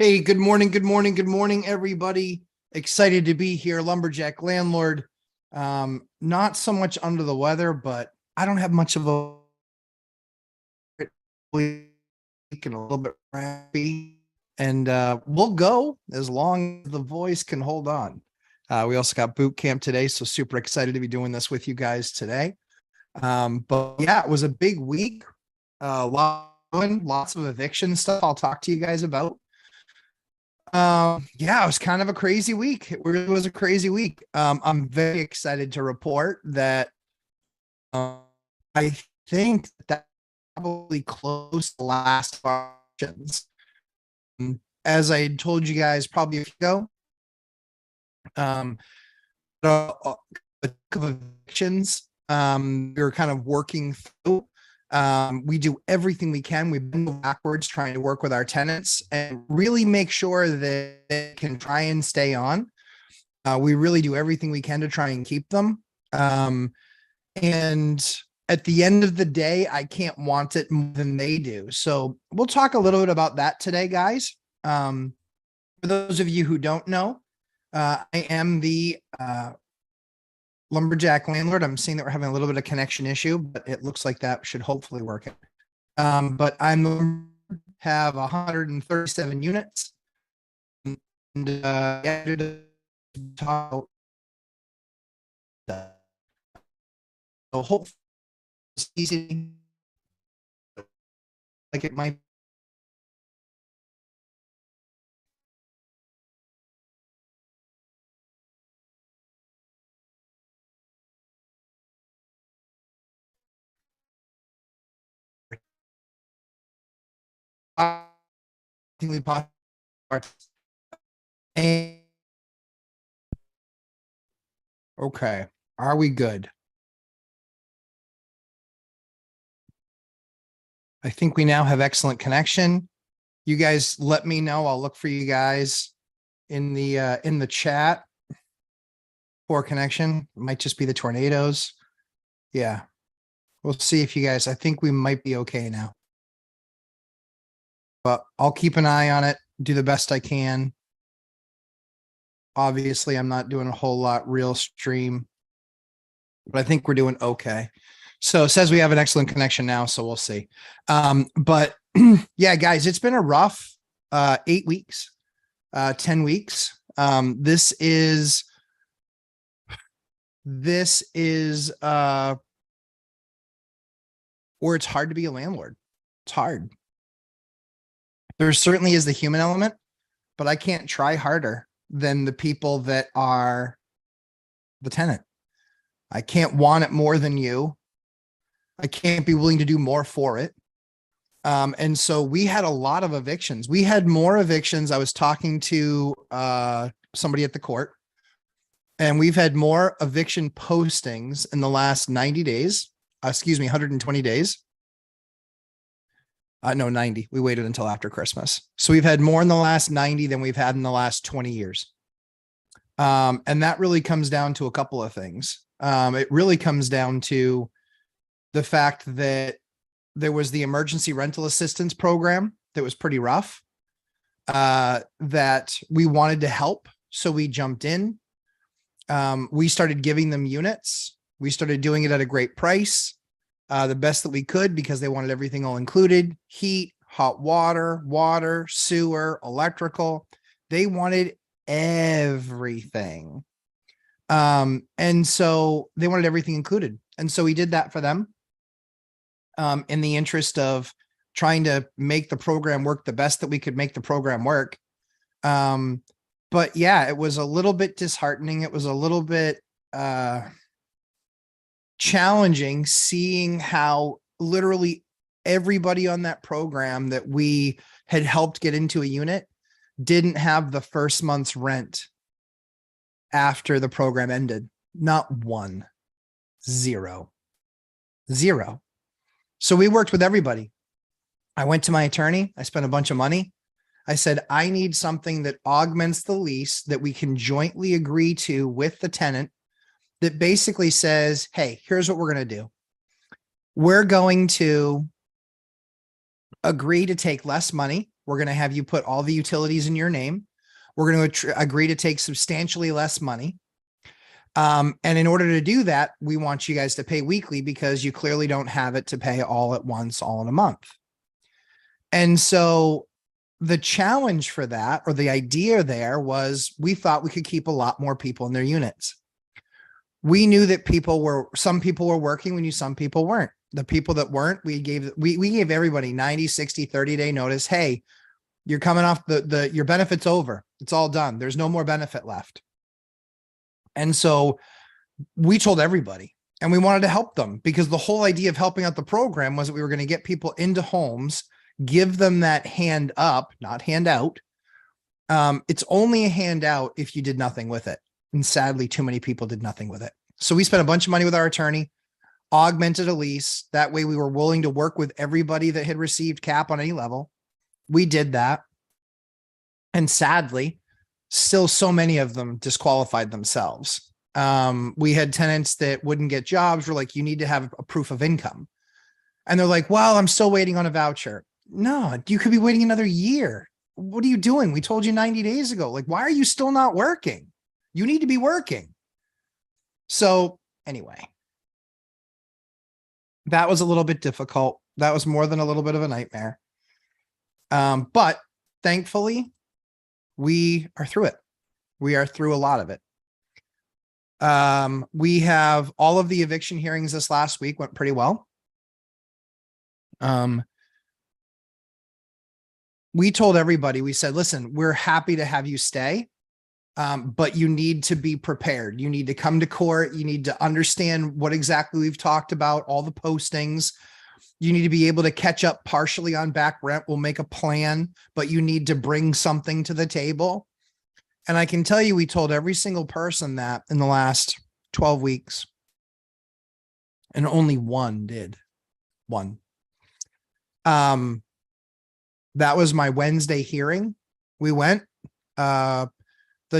Hey, good morning, good morning, good morning, everybody. Excited to be here, Lumberjack Landlord. Not so much under the weather, but I don't have much of a week and a little bit happy. And we'll go as long as the voice can hold on. We also got boot camp today, so super excited to be doing this with you guys today. But yeah, it was a big week. Lots of eviction stuff I'll talk to you guys about. Yeah, it was kind of a crazy week. It really was a crazy week. I'm very excited to report that I think that probably close the last auctions. As I told you guys probably a week ago, of evictions we were kind of working through. We do everything we can. We've been backwards trying to work with our tenants and really make sure that they can try and stay on. We really do everything we can to try and keep them. And at the end of the day, I can't want it more than they do. So we'll talk a little bit about that today, guys. For those of you who don't know, I am the Lumberjack Landlord. I'm seeing that we're having a little bit of connection issue, but it looks like that should hopefully work. But I'm have 137 units. And so hopefully it's easy, like it might. And okay, are we good? I think we now have excellent connection. You guys let me know. I'll look for you guys in the chat. Poor connection. It might just be the tornadoes. Yeah. We'll see if you guys, I think we might be okay now. But I'll keep an eye on it, do the best I can. Obviously, I'm not doing a whole lot real stream, but I think we're doing okay. So it says we have an excellent connection now, so we'll see. But yeah, guys, it's been a rough 8 weeks, 10 weeks. This is where it's hard to be a landlord. It's hard. There certainly is the human element, but I can't try harder than the people that are the tenant. I can't want it more than you. I can't be willing to do more for it. And so we had a lot of evictions. We had more evictions. I was talking to somebody at the court, and we've had more eviction postings in the last 90 days. 120 days. No, 90. We waited until after Christmas. So we've had more in the last 90 than we've had in the last 20 years. And that really comes down to a couple of things. It really comes down to the fact that there was the emergency rental assistance program that was pretty rough, that we wanted to help. So we jumped in. We started giving them units. We started doing it at a great price, the best that we could, because they wanted everything all included: heat, hot water, sewer, electrical. They wanted everything. And so they wanted everything included. And so we did that for them, in the interest of trying to make the program work the best that we could make the program work. But yeah, it was a little bit disheartening. It was a little bit challenging seeing how literally everybody on that program that we had helped get into a unit didn't have the first month's rent after the program ended. Not one. Zero. So we worked with everybody. I went to my attorney. I spent a bunch of money. I said, I need something that augments the lease that we can jointly agree to with the tenant, that basically says, hey, here's what we're going to do. We're going to agree to take less money. We're going to have you put all the utilities in your name. We're going to agree to take substantially less money. And in order to do that, we want you guys to pay weekly because you clearly don't have it to pay all at once, all in a month. And so the challenge for that, or the idea there, was we thought we could keep a lot more people in their units. We knew that some people were working. We knew some people weren't. The people that weren't, we gave everybody 90, 60, 30-day notice. Hey, you're coming off your benefit's over. It's all done. There's no more benefit left. And so we told everybody, and we wanted to help them, because the whole idea of helping out the program was that we were going to get people into homes, give them that hand up, not hand out. It's only a handout if you did nothing with it. And sadly, too many people did nothing with it. So we spent a bunch of money with our attorney, augmented a lease. That way we were willing to work with everybody that had received cap on any level. We did that. And sadly, still so many of them disqualified themselves. We had tenants that wouldn't get jobs. We're like, you need to have a proof of income. And they're like, well, I'm still waiting on a voucher. No, you could be waiting another year. What are you doing? We told you 90 days ago. Like, why are you still not working? You need to be working. So anyway, that was a little bit difficult. That was more than a little bit of a nightmare. But thankfully, we are through it. We are through a lot of it. We have all of the eviction hearings this last week went pretty well. We told everybody, we said, listen, we're happy to have you stay. But you need to be prepared. You need to come to court. You need to understand what exactly we've talked about, all the postings. You need to be able to catch up partially on back rent. We'll make a plan, but you need to bring something to the table. And I can tell you, we told every single person that in the last 12 weeks, and only one did. One. That was my Wednesday hearing. We went, the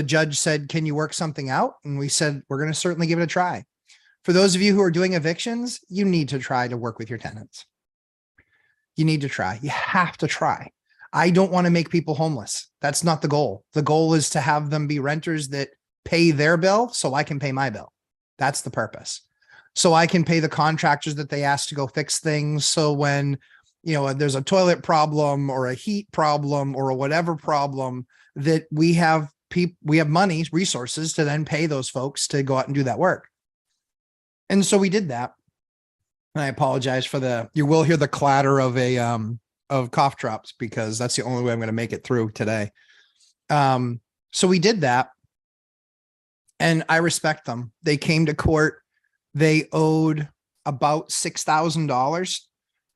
judge said, can you work something out? And we said, we're going to certainly give it a try. For those of you who are doing evictions, you need to try to work with your tenants. You need to try. You have to try. I don't want to make people homeless. That's not the goal. The goal is to have them be renters that pay their bill so I can pay my bill. That's the purpose. So I can pay the contractors that they ask to go fix things. So when, there's a toilet problem or a heat problem or a whatever problem, that we have money, resources to then pay those folks to go out and do that work. And so we did that. And I apologize for you will hear the clatter of of cough drops, because that's the only way I'm going to make it through today. So we did that. And I respect them. They came to court. They owed about $6,000.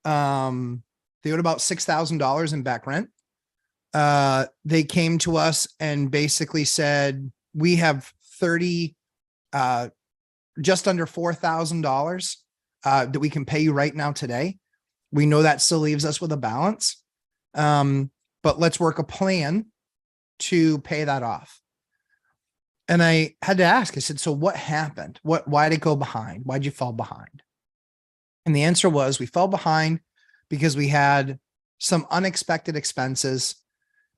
They owed about $6,000 in back rent. They came to us and basically said, we have just under $4,000 that we can pay you right now today. We know that still leaves us with a balance. But let's work a plan to pay that off. And I had to ask, I said, so what happened? Why did it go behind? Why'd you fall behind? And the answer was, we fell behind because we had some unexpected expenses.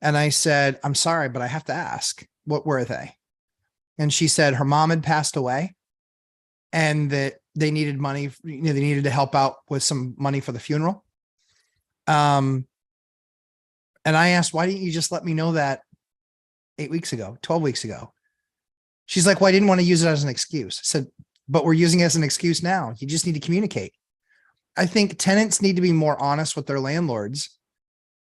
And I said, I'm sorry, but I have to ask, what were they? And she said her mom had passed away and that they needed money. They needed to help out with some money for the funeral. And I asked, why didn't you just let me know that 8 weeks ago, 12 weeks ago? She's like, well, I didn't want to use it as an excuse. I said, but we're using it as an excuse now. You just need to communicate. I think tenants need to be more honest with their landlords.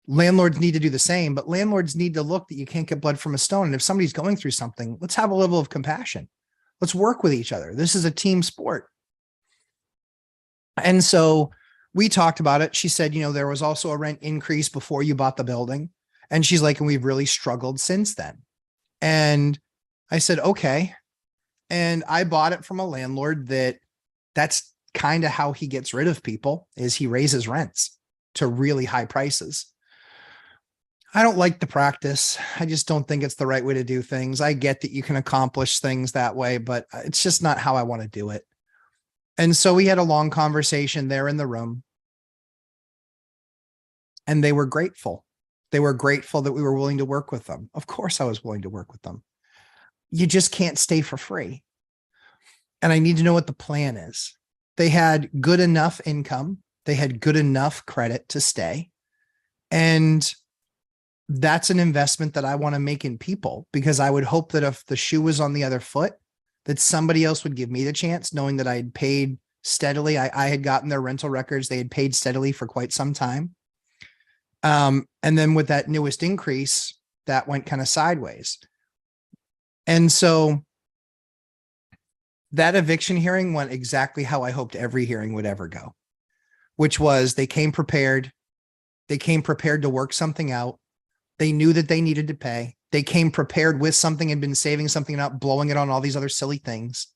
Landlords need to do the same, but landlords need to look that you can't get blood from a stone. And if somebody's going through something, let's have a level of compassion. Let's work with each other. This is a team sport. And so we talked about it. She said, there was also a rent increase before you bought the building. And she's like, and we've really struggled since then. And I said, okay. And I bought it from a landlord that's kind of how he gets rid of people, is he raises rents to really high prices. I don't like the practice. I just don't think it's the right way to do things. I get that you can accomplish things that way, but it's just not how I want to do it. And so we had a long conversation there in the room, and they were grateful. They were grateful that we were willing to work with them. Of course, I was willing to work with them. You just can't stay for free. And I need to know what the plan is. They had good enough income. They had good enough credit to stay. And that's an investment that I want to make in people, because I would hope that if the shoe was on the other foot, that somebody else would give me the chance, knowing that I had paid steadily. I had gotten their rental records. They had paid steadily for quite some time. And then with that newest increase, that went kind of sideways. And so that eviction hearing went exactly how I hoped every hearing would ever go, which was they came prepared. They came prepared to work something out. They knew that they needed to pay. They came prepared with something and been saving something, not blowing it on all these other silly things.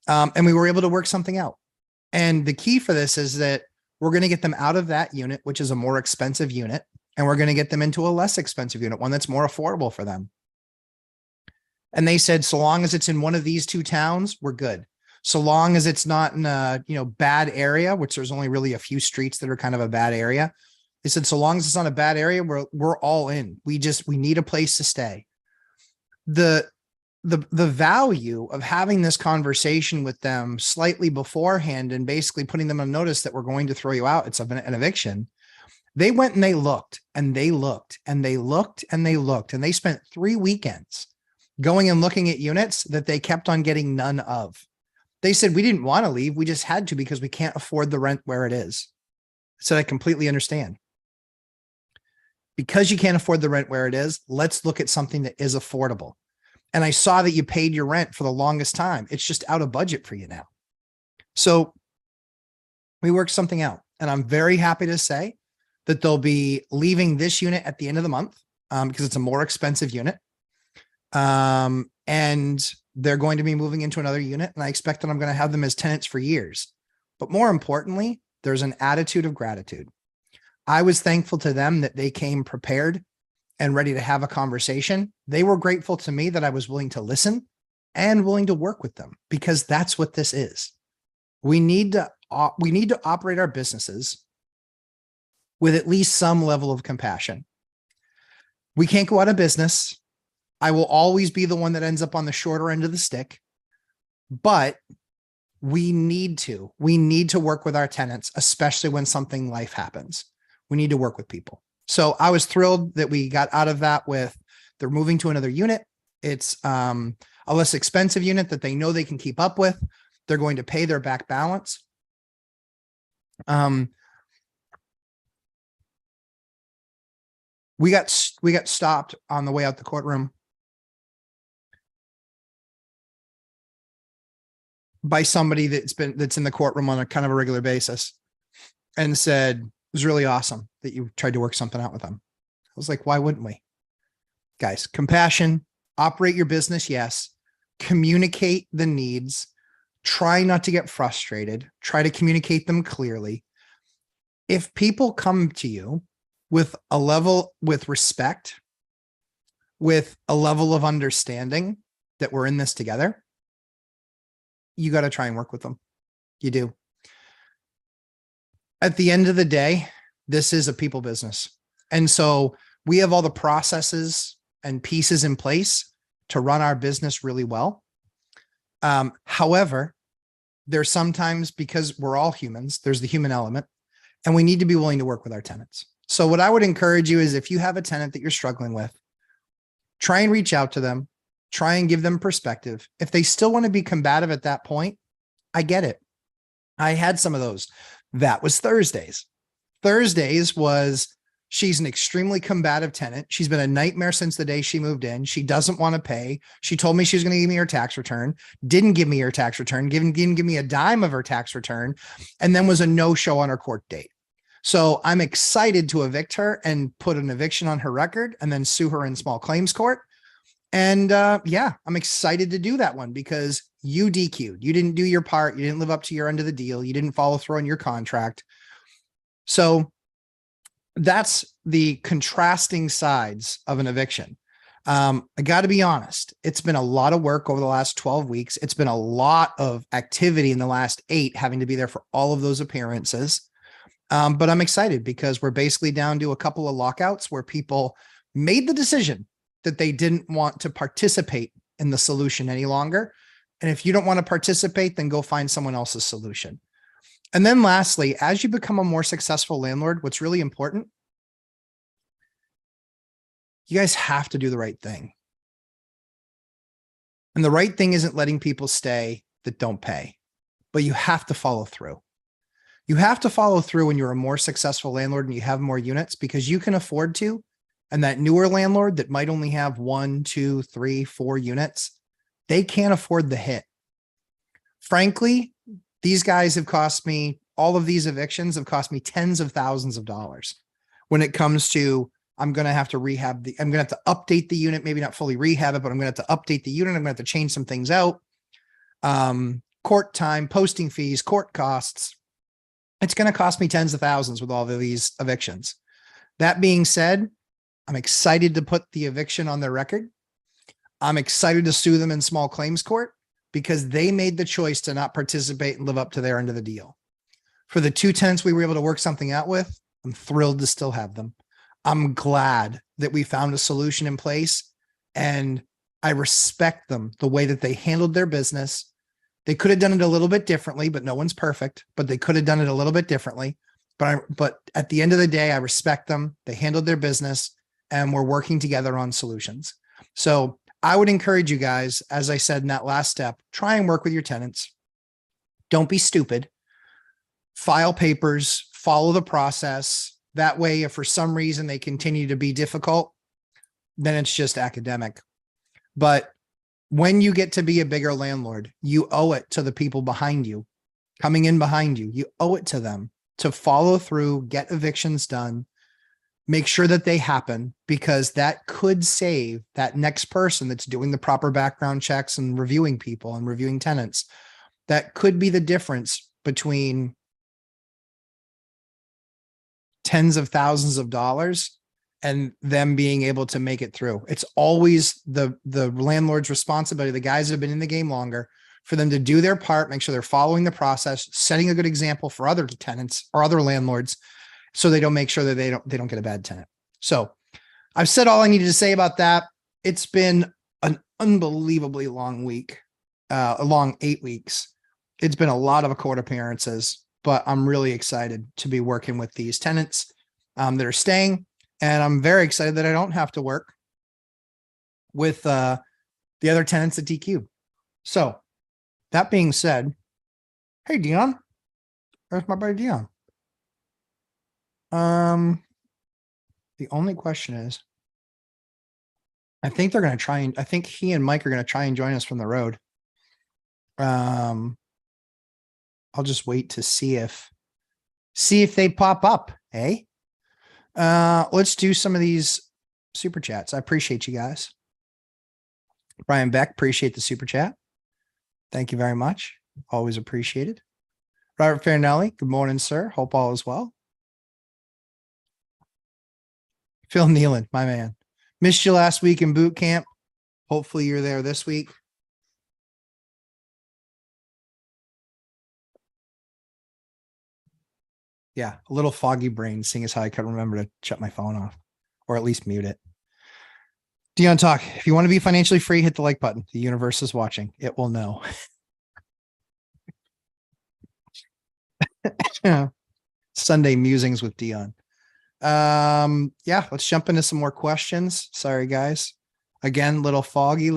And we were able to work something out. And the key for this is that we're going to get them out of that unit, which is a more expensive unit, and we're going to get them into a less expensive unit, one that's more affordable for them. And they said, so long as it's in one of these two towns, we're good. So long as it's not in a, bad area, which there's only really a few streets that are kind of a bad area. They said, so long as it's not a bad area, we're all in. We need a place to stay. The value of having this conversation with them slightly beforehand and basically putting them on notice that we're going to throw you out, it's an eviction. They went and they looked and they looked and they looked and they looked, and they spent 3 weekends going and looking at units that they kept on getting none of. They said, we didn't want to leave. We just had to because we can't afford the rent where it is. So I completely understand. Because you can't afford the rent where it is, let's look at something that is affordable. And I saw that you paid your rent for the longest time. It's just out of budget for you now. So we worked something out, and I'm very happy to say that they'll be leaving this unit at the end of the month because it's a more expensive unit. And they're going to be moving into another unit, and I expect that I'm going to have them as tenants for years. But more importantly, there's an attitude of gratitude. I was thankful to them that they came prepared and ready to have a conversation. They were grateful to me that I was willing to listen and willing to work with them, because that's what this is. We need to operate our businesses with at least some level of compassion. We can't go out of business. I will always be the one that ends up on the shorter end of the stick, but we need to work with our tenants, especially when something life happens. We need to work with people. So I was thrilled that we got out of that with they're moving to another unit. It's a less expensive unit that they know they can keep up with. They're going to pay their back balance. We got stopped on the way out the courtroom by somebody that's in the courtroom on a kind of a regular basis, and said, it was really awesome that you tried to work something out with them. I was like, why wouldn't we? Guys, compassion, operate your business. Yes. Communicate the needs. Try not to get frustrated. Try to communicate them clearly. If people come to you with respect, with a level of understanding that we're in this together, you got to try and work with them. You do. At the end of the day, this is a people business. And so we have all the processes and pieces in place to run our business really well. However, there's sometimes, because we're all humans, there's the human element, and we need to be willing to work with our tenants. So what I would encourage you is, if you have a tenant that you're struggling with, try and reach out to them, try and give them perspective. If they still want to be combative at that point, I get it. I had some of those. That was Thursdays. Thursdays was, she's an extremely combative tenant. She's been a nightmare since the day she moved in. She doesn't want to pay. She told me she was going to give me her tax return, didn't give me her tax return, didn't give me a dime of her tax return, and then was a no-show on her court date. So I'm excited to evict her and put an eviction on her record and then sue her in small claims court. And yeah, I'm excited to do that one, because you DQ'd. You didn't do your part. You didn't live up to your end of the deal. You didn't follow through on your contract. So that's the contrasting sides of an eviction. I got to be honest. It's been a lot of work over the last 12 weeks. It's been a lot of activity in the last 8, having to be there for all of those appearances. But I'm excited because we're basically down to a couple of lockouts where people made the decision that they didn't want to participate in the solution any longer. And if you don't want to participate, then go find someone else's solution. And then lastly, as you become a more successful landlord, what's really important, you guys have to do the right thing. And the right thing isn't letting people stay that don't pay, but you have to follow through. You have to follow through when you're a more successful landlord and you have more units because you can afford to. And that newer landlord that might only have 1, 2, 3, 4 units, they can't afford the hit. Frankly, these guys have cost me, all of these evictions have cost me tens of thousands of dollars when it comes to, I'm going to have to rehab I'm going to have to update the unit, maybe not fully rehab it, but I'm going to have to update the unit. I'm going to have to change some things out. Court time, posting fees, court costs. It's going to cost me tens of thousands with all of these evictions. That being said, I'm excited to put the eviction on their record. I'm excited to sue them in small claims court because they made the choice to not participate and live up to their end of the deal. For the 2 tenants we were able to work something out with, I'm thrilled to still have them. I'm glad that we found a solution in place, and I respect them, the way that they handled their business. They could have done it a little bit differently, but no one's perfect, but they could have done it a little bit differently. But at the end of the day, I respect them. They handled their business and we're working together on solutions. So I would encourage you guys, as I said in that last step, try and work with your tenants. Don't be stupid. File papers, follow the process. That way, if for some reason they continue to be difficult, then it's just academic. But when you get to be a bigger landlord, you owe it to the people behind you, coming in behind you. You owe it to them to follow through, get evictions done, make sure that they happen, because that could save that next person that's doing the proper background checks and reviewing people and reviewing tenants. That could be the difference between tens of thousands of dollars and them being able to make it through. It's always the landlord's responsibility, the guys that have been in the game longer, for them to do their part, make sure they're following the process, setting a good example for other tenants or other landlords, so they don't make sure that they don't get a bad tenant. So I've said all I needed to say about that. It's been an unbelievably long week, a long 8 weeks. It's been a lot of court appearances, but I'm really excited to be working with these tenants that are staying. And I'm very excited that I don't have to work with the other tenants at DQ. So that being said, hey, Dion, there's my buddy Dion. The only question is, I think they're going to try and, I think he and Mike are going to try and join us from the road. I'll just wait to see if they pop up. Hey, let's do some of these super chats. I appreciate you guys. Brian Beck, appreciate the super chat. Thank you very much. Always appreciated. Robert Farinelli, good morning, sir. Hope all is well. Phil Nealon, my man. Missed you last week in boot camp. Hopefully you're there this week. Yeah, a little foggy brain, seeing as how I couldn't remember to shut my phone off, or at least mute it. Dion Talk, if you want to be financially free, hit the like button. The universe is watching. It will know. Sunday musings with Dion. Yeah, let's jump into some more questions. Sorry, guys. Again, little foggy.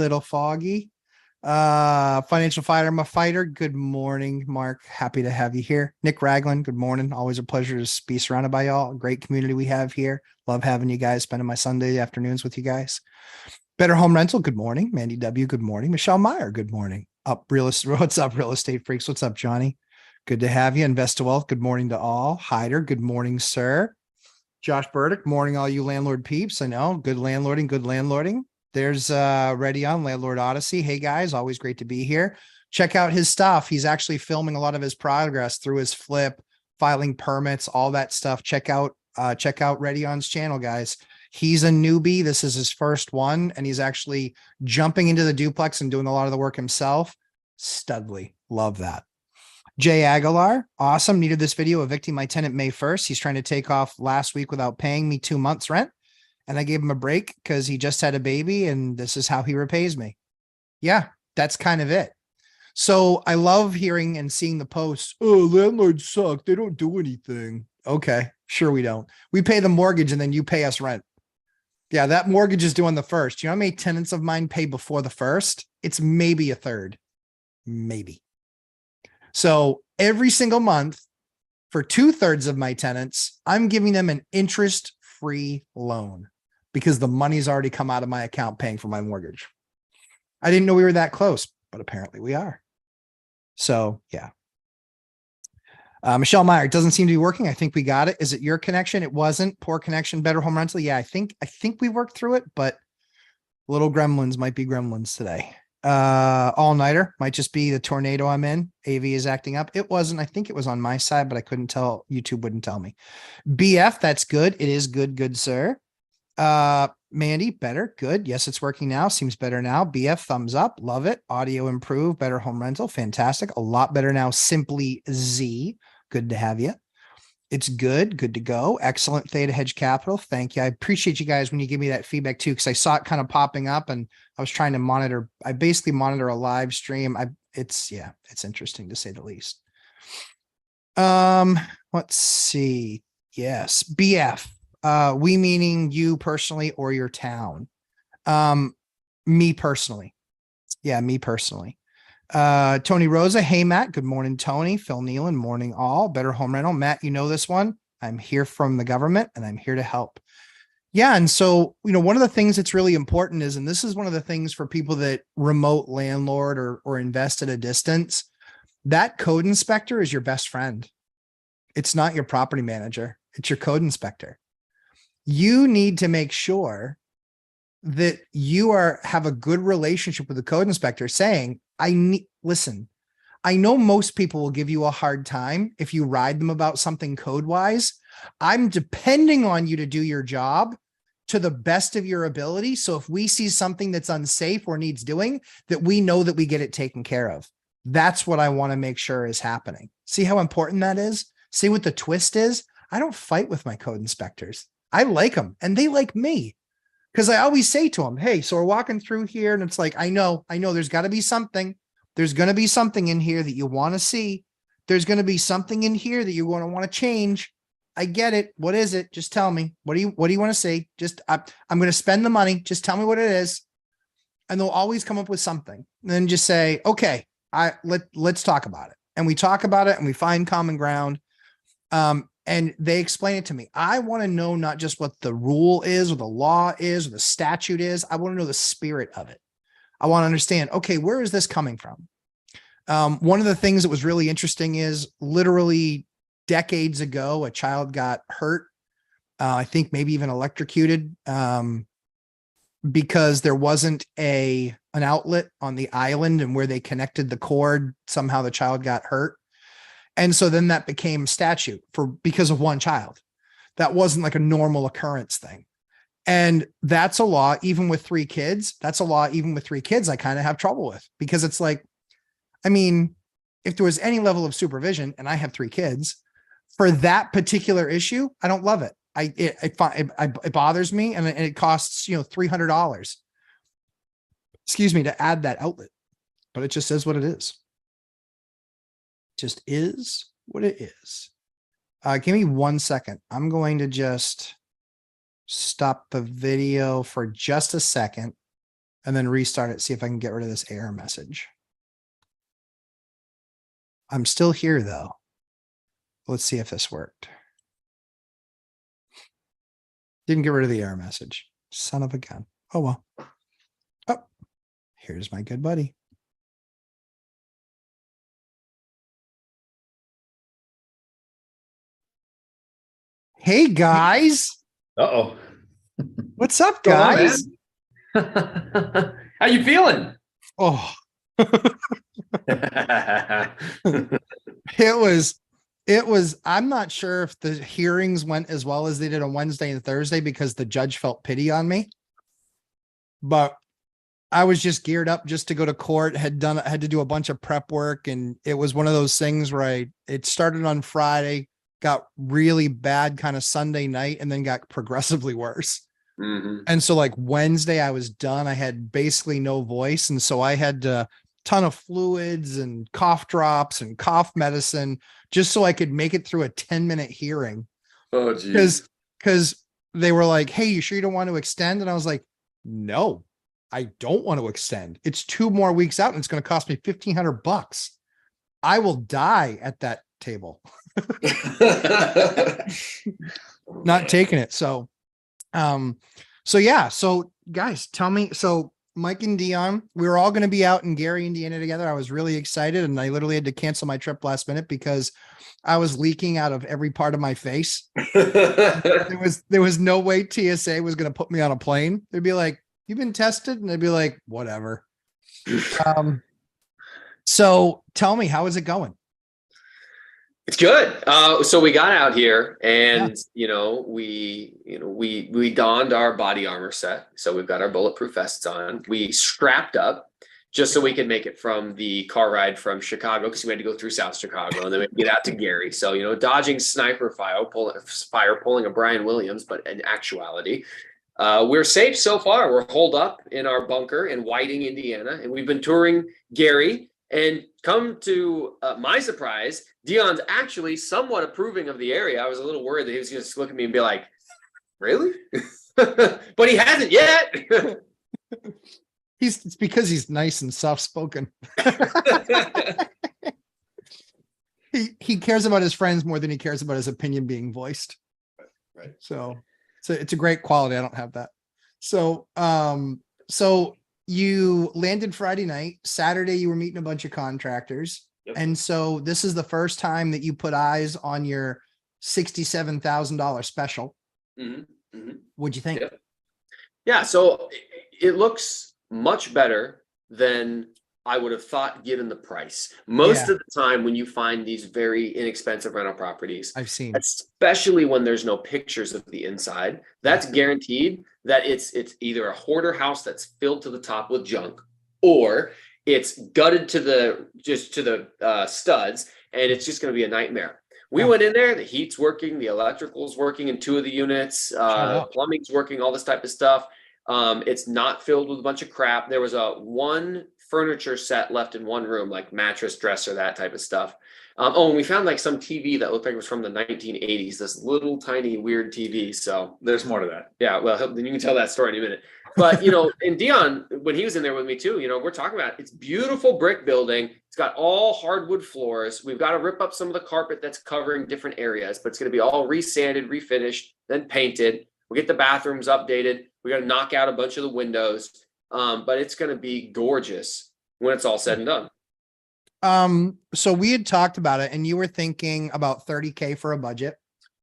Financial Fighter, I'm a fighter. Good morning, Mark. Happy to have you here. Nick Ragland, good morning. Always a pleasure to be surrounded by y'all. Great community we have here. Love having you guys, spending my Sunday afternoons with you guys. Better Home Rental, good morning. Mandy W, good morning. Michelle Meyer, good morning. What's up, real estate freaks? What's up, Johnny? Good to have you. Invest to Wealth, good morning to all. Hyder, good morning, sir. Josh Burdick, morning, all you landlord peeps. I know, good landlording. There's Ready on Landlord Odyssey. Hey guys, always great to be here. Check out his stuff. He's actually filming a lot of his progress through his flip, filing permits, all that stuff. Check out Ready On's channel, guys. He's a newbie. This is his first one, and he's actually jumping into the duplex and doing a lot of the work himself. Studly. Love that. Jay Aguilar, awesome. Needed this video evicting my tenant May 1st. He's trying to take off last week without paying me 2 months rent. And I gave him a break because he just had a baby and this is how he repays me. Yeah, that's kind of it. So I love hearing and seeing the posts. Oh, landlords suck. They don't do anything. Okay, sure we don't. We pay the mortgage and then you pay us rent. Yeah, that mortgage is due on the first. You know how many tenants of mine pay before the first? It's maybe a third. Maybe. So every single month for 2/3 of my tenants, I'm giving them an interest-free loan because the money's already come out of my account paying for my mortgage. I didn't know we were that close, but apparently we are. So yeah. Michelle Meyer, it doesn't seem to be working. I think we got it. Is it your connection? It wasn't. Poor connection, better home rental. Yeah, I think we worked through it, but little gremlins might be gremlins today. All-nighter might just be the tornado I'm in. AV is acting up. It wasn't. I think it was on my side, but I couldn't tell. YouTube wouldn't tell me. BF, that's good. It is good, good, sir. Mandy, better. Good. Yes, it's working now. Seems better now. BF, thumbs up. Love it. Audio improved. Better home rental. Fantastic. A lot better now. Simply Z. Good to have you. It's good. Good to go. Excellent. Theta Hedge Capital. Thank you. I appreciate you guys when you give me that feedback too, because I saw it kind of popping up and I was trying to monitor. I basically monitor a live stream. It's interesting to say the least. Let's see. Yes. BF. We meaning you personally or your town? Me personally. Yeah, me personally. Tony Rosa. Hey, Matt. Good morning, Tony. Phil Nealon. Morning, all. Better home rental. Matt, you know this one. I'm here from the government and I'm here to help. Yeah. And so, one of the things that's really important is, and this is one of the things for people that remote landlord or invest at a distance, that code inspector is your best friend. It's not your property manager. It's your code inspector. You need to make sure that you have a good relationship with the code inspector saying, listen, I know most people will give you a hard time if you ride them about something code wise. I'm depending on you to do your job to the best of your ability. So if we see something that's unsafe or needs doing, that we know that we get it taken care of. That's what I want to make sure is happening. See how important that is? See what the twist is? I don't fight with my code inspectors. I like them and they like me. Because I always say to them, hey, so we're walking through here and it's like, I know there's got to be something. There's going to be something in here that you want to see. There's going to be something in here that you're going to want to change. I get it. What is it? Just tell me. What do you want to see? Just, I'm going to spend the money. Just tell me what it is. And they'll always come up with something and then just say, okay, let's talk about it. And we talk about it and we find common ground. And they explain it to me. I want to know not just what the rule is or the law is or the statute is. I want to know the spirit of it. I want to understand, okay, where is this coming from? One of the things that was really interesting is literally decades ago, a child got hurt. I think maybe even electrocuted because there wasn't an outlet on the island, and where they connected the cord, somehow the child got hurt. And so then that became statute because of one child. That wasn't like a normal occurrence thing. And that's a law, even with 3 kids. That's a law, even with 3 kids, I kind of have trouble with, because it's like, I mean, if there was any level of supervision, and I have 3 kids, for that particular issue, I don't love it. It bothers me, and it costs, $300, to add that outlet, but it just is what it is. Just is what it is. Give me 1 second. I'm going to just stop the video for just a second and then restart it. See if I can get rid of this error message. I'm still here though. Let's see if this worked. Didn't get rid of the error message. Son of a gun. Oh, well. Oh, here's my good buddy. Hey guys. Uh-oh. What's up, guys? How you feeling? Oh, it was, I'm not sure if the hearings went as well as they did on Wednesday and Thursday because the judge felt pity on me. But I was just geared up just to go to court, had to do a bunch of prep work. And it was one of those things where it started on Friday, got really bad kind of Sunday night, and then got progressively worse. Mm-hmm. And so like Wednesday I was done. I had basically no voice. And so I had a ton of fluids and cough drops and cough medicine just so I could make it through a 10-minute hearing. Oh, geez. Because they were like, hey, you sure you don't want to extend? And I was like, no, I don't want to extend. It's 2 more weeks out and it's going to cost me $1,500. I will die at that table. Not taking it. So yeah. So guys, tell me, so Mike and Dion, we were all going to be out in Gary, Indiana together. I was really excited and I literally had to cancel my trip last minute because I was leaking out of every part of my face. There was no way TSA was going to put me on a plane. They'd be like, you've been tested? And they'd be like, whatever. So tell me, how is it going? It's good. So we got out here and, we donned our body armor set. So we've got our bulletproof vests on. We strapped up just so we could make it from the car ride from Chicago, because we had to go through South Chicago and then we get out to Gary. So, dodging sniper fire, pulling a Brian Williams, but in actuality, we're safe so far. We're holed up in our bunker in Whiting, Indiana, and we've been touring Gary. And come to my surprise, Dion's actually somewhat approving of the area. I was a little worried that he was going to look at me and be like, really? But he hasn't yet. It's because he's nice and soft-spoken. He cares about his friends more than he cares about his opinion being voiced. Right. So it's a great quality. I don't have that. So you landed Friday night. Saturday, you were meeting a bunch of contractors. Yep. And so this is the first time that you put eyes on your $67,000 special. Mm-hmm. Mm-hmm. What'd you think? Yeah. So it looks much better than I would have thought given the price. Most of the time when you find these very inexpensive rental properties, I've seen, especially when there's no pictures of the inside, that's guaranteed that it's either a hoarder house that's filled to the top with junk, or it's gutted to the studs, and it's just going to be a nightmare. We went in there, the heat's working, the electrical's working in 2 of the units, plumbing's working, all this type of stuff. It's not filled with a bunch of crap. There was one furniture set left in one room, like mattress, dresser, that type of stuff. And we found like some TV that looked like it was from the 1980s, this little tiny weird TV. So there's more to that. Yeah, well, then you can tell that story in a minute. But, and Dion, when he was in there with me too, we're talking about it's beautiful brick building. It's got all hardwood floors. We've got to rip up some of the carpet that's covering different areas, but it's going to be all resanded, refinished, then painted. We'll get the bathrooms updated. We got to knock out a bunch of the windows. But it's going to be gorgeous when it's all said and done. So we had talked about it and you were thinking about $30K for a budget.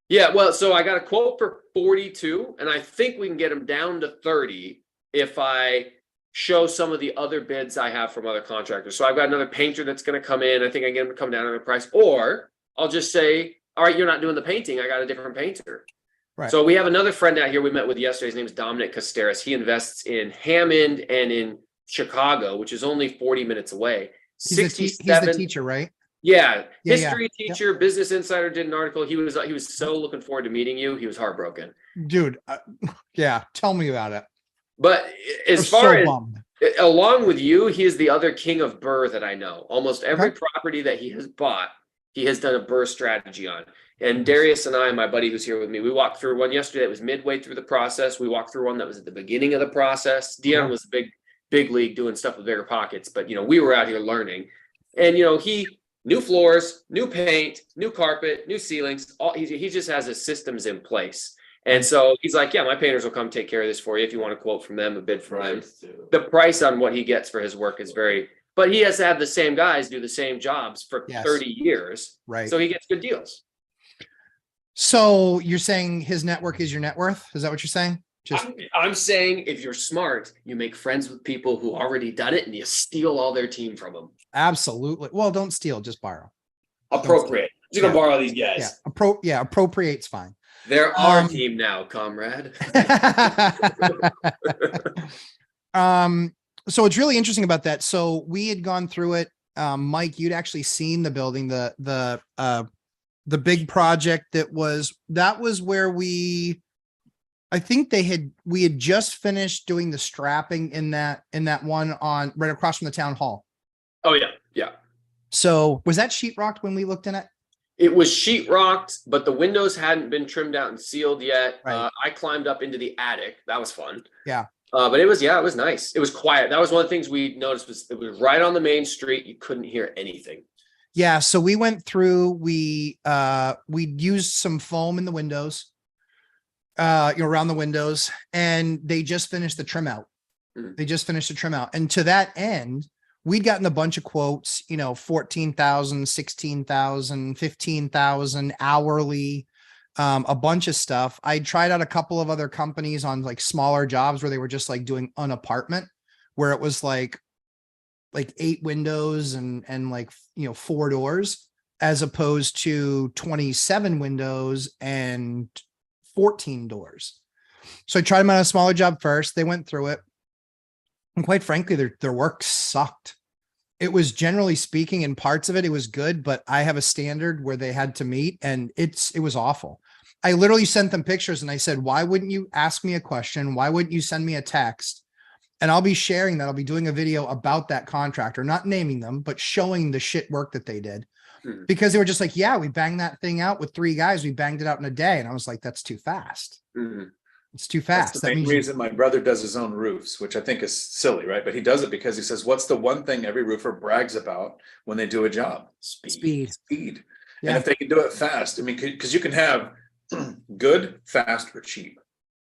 Yeah. Well, so I got a quote for 42 and I think we can get them down to 30 if I show some of the other bids I have from other contractors. So I've got another painter that's going to come in. I think I get him to come down on the price, or I'll just say, all right, you're not doing the painting. I got a different painter. Right. So we have another friend out here we met with yesterday. His name is Dominic Casteris. He invests in Hammond and in Chicago, which is only 40 minutes away. He's the teacher, right? Yeah. History teacher, Yep. Business Insider did an article. He was so looking forward to meeting you. He was heartbroken. Dude, tell me about it. But as far as along with you, he is the other king of BRRRR that I know. Almost every property that he has bought, he has done a BRRRR strategy on. And Darius and I, my buddy who's here with me, we walked through one yesterday that was midway through the process. We walked through one that was at the beginning of the process. Dion was a big league doing stuff with bigger pockets, but we were out here learning. And he new floors, new paint, new carpet, new ceilings. He just has his systems in place. And so he's like, yeah, my painters will come take care of this for you if you want a quote from them, a bid from them. The price on what he gets for his work is but he has to have the same guys do the same jobs for 30 years. Right. So he gets good deals. So you're saying his network is your net worth? Is that what you're saying? I'm saying if you're smart, you make friends with people who already done it and you steal all their team from them. Absolutely. Well, don't steal, just borrow. Appropriate. You're going to borrow these guys. Appropriate's fine. They're our team now, comrade. So it's really interesting about that. So we had gone through it. Mike, you'd actually seen the building, the big project that was where I think we had just finished doing the strapping in that one on right across from the town hall. Oh yeah. Yeah. So was that sheetrocked when we looked in it? It was sheetrocked, but the windows hadn't been trimmed out and sealed yet. Right. I climbed up into the attic. That was fun. Yeah. But it was nice. It was quiet. That was one of the things we noticed was it was right on the main street. You couldn't hear anything. Yeah. So we went through, we used some foam in the windows, around the windows, and they just finished the trim out. They just finished the trim out. And to that end, we'd gotten a bunch of quotes, 14,000, 16,000, 15,000 hourly, a bunch of stuff. I tried out a couple of other companies on like smaller jobs where they were just like doing an apartment where it was like 8 windows and 4 doors, as opposed to 27 windows and 14 doors. So I tried them on a smaller job first. They went through it. And quite frankly, their work sucked. It was, generally speaking, in parts of it, it was good, but I have a standard where they had to meet, and it was awful. I literally sent them pictures and I said, why wouldn't you ask me a question? Why wouldn't you send me a text? And I'll be sharing that. I'll be doing a video about that contractor, not naming them, but showing the shit work that they did. Because they were just like, yeah, we banged that thing out with 3 guys. We banged it out in a day. And I was like, that's too fast. It's too fast. That's the main reason my brother does his own roofs, which I think is silly, right? But he does it because he says, what's the one thing every roofer brags about when they do a job? Speed. Yeah. And if they can do it fast, I mean, because you can have good, fast, or cheap.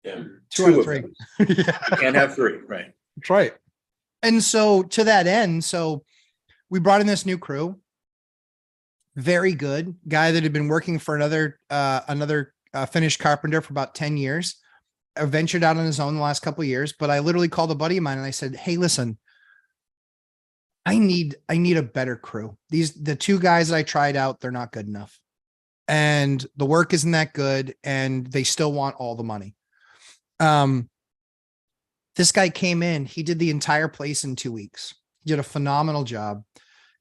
Yeah. 2 out of 3. You can't have 3, right? That's right. And so to that end, so we brought in this new crew. Very good guy that had been working for another Finnish carpenter for about 10 years. Ventured out on his own the last couple of years, but I literally called a buddy of mine and I said, hey, listen, I need a better crew. The 2 guys that I tried out, they're not good enough. And the work isn't that good. And they still want all the money. This guy came in, he did the entire place in 2 weeks. He did a phenomenal job.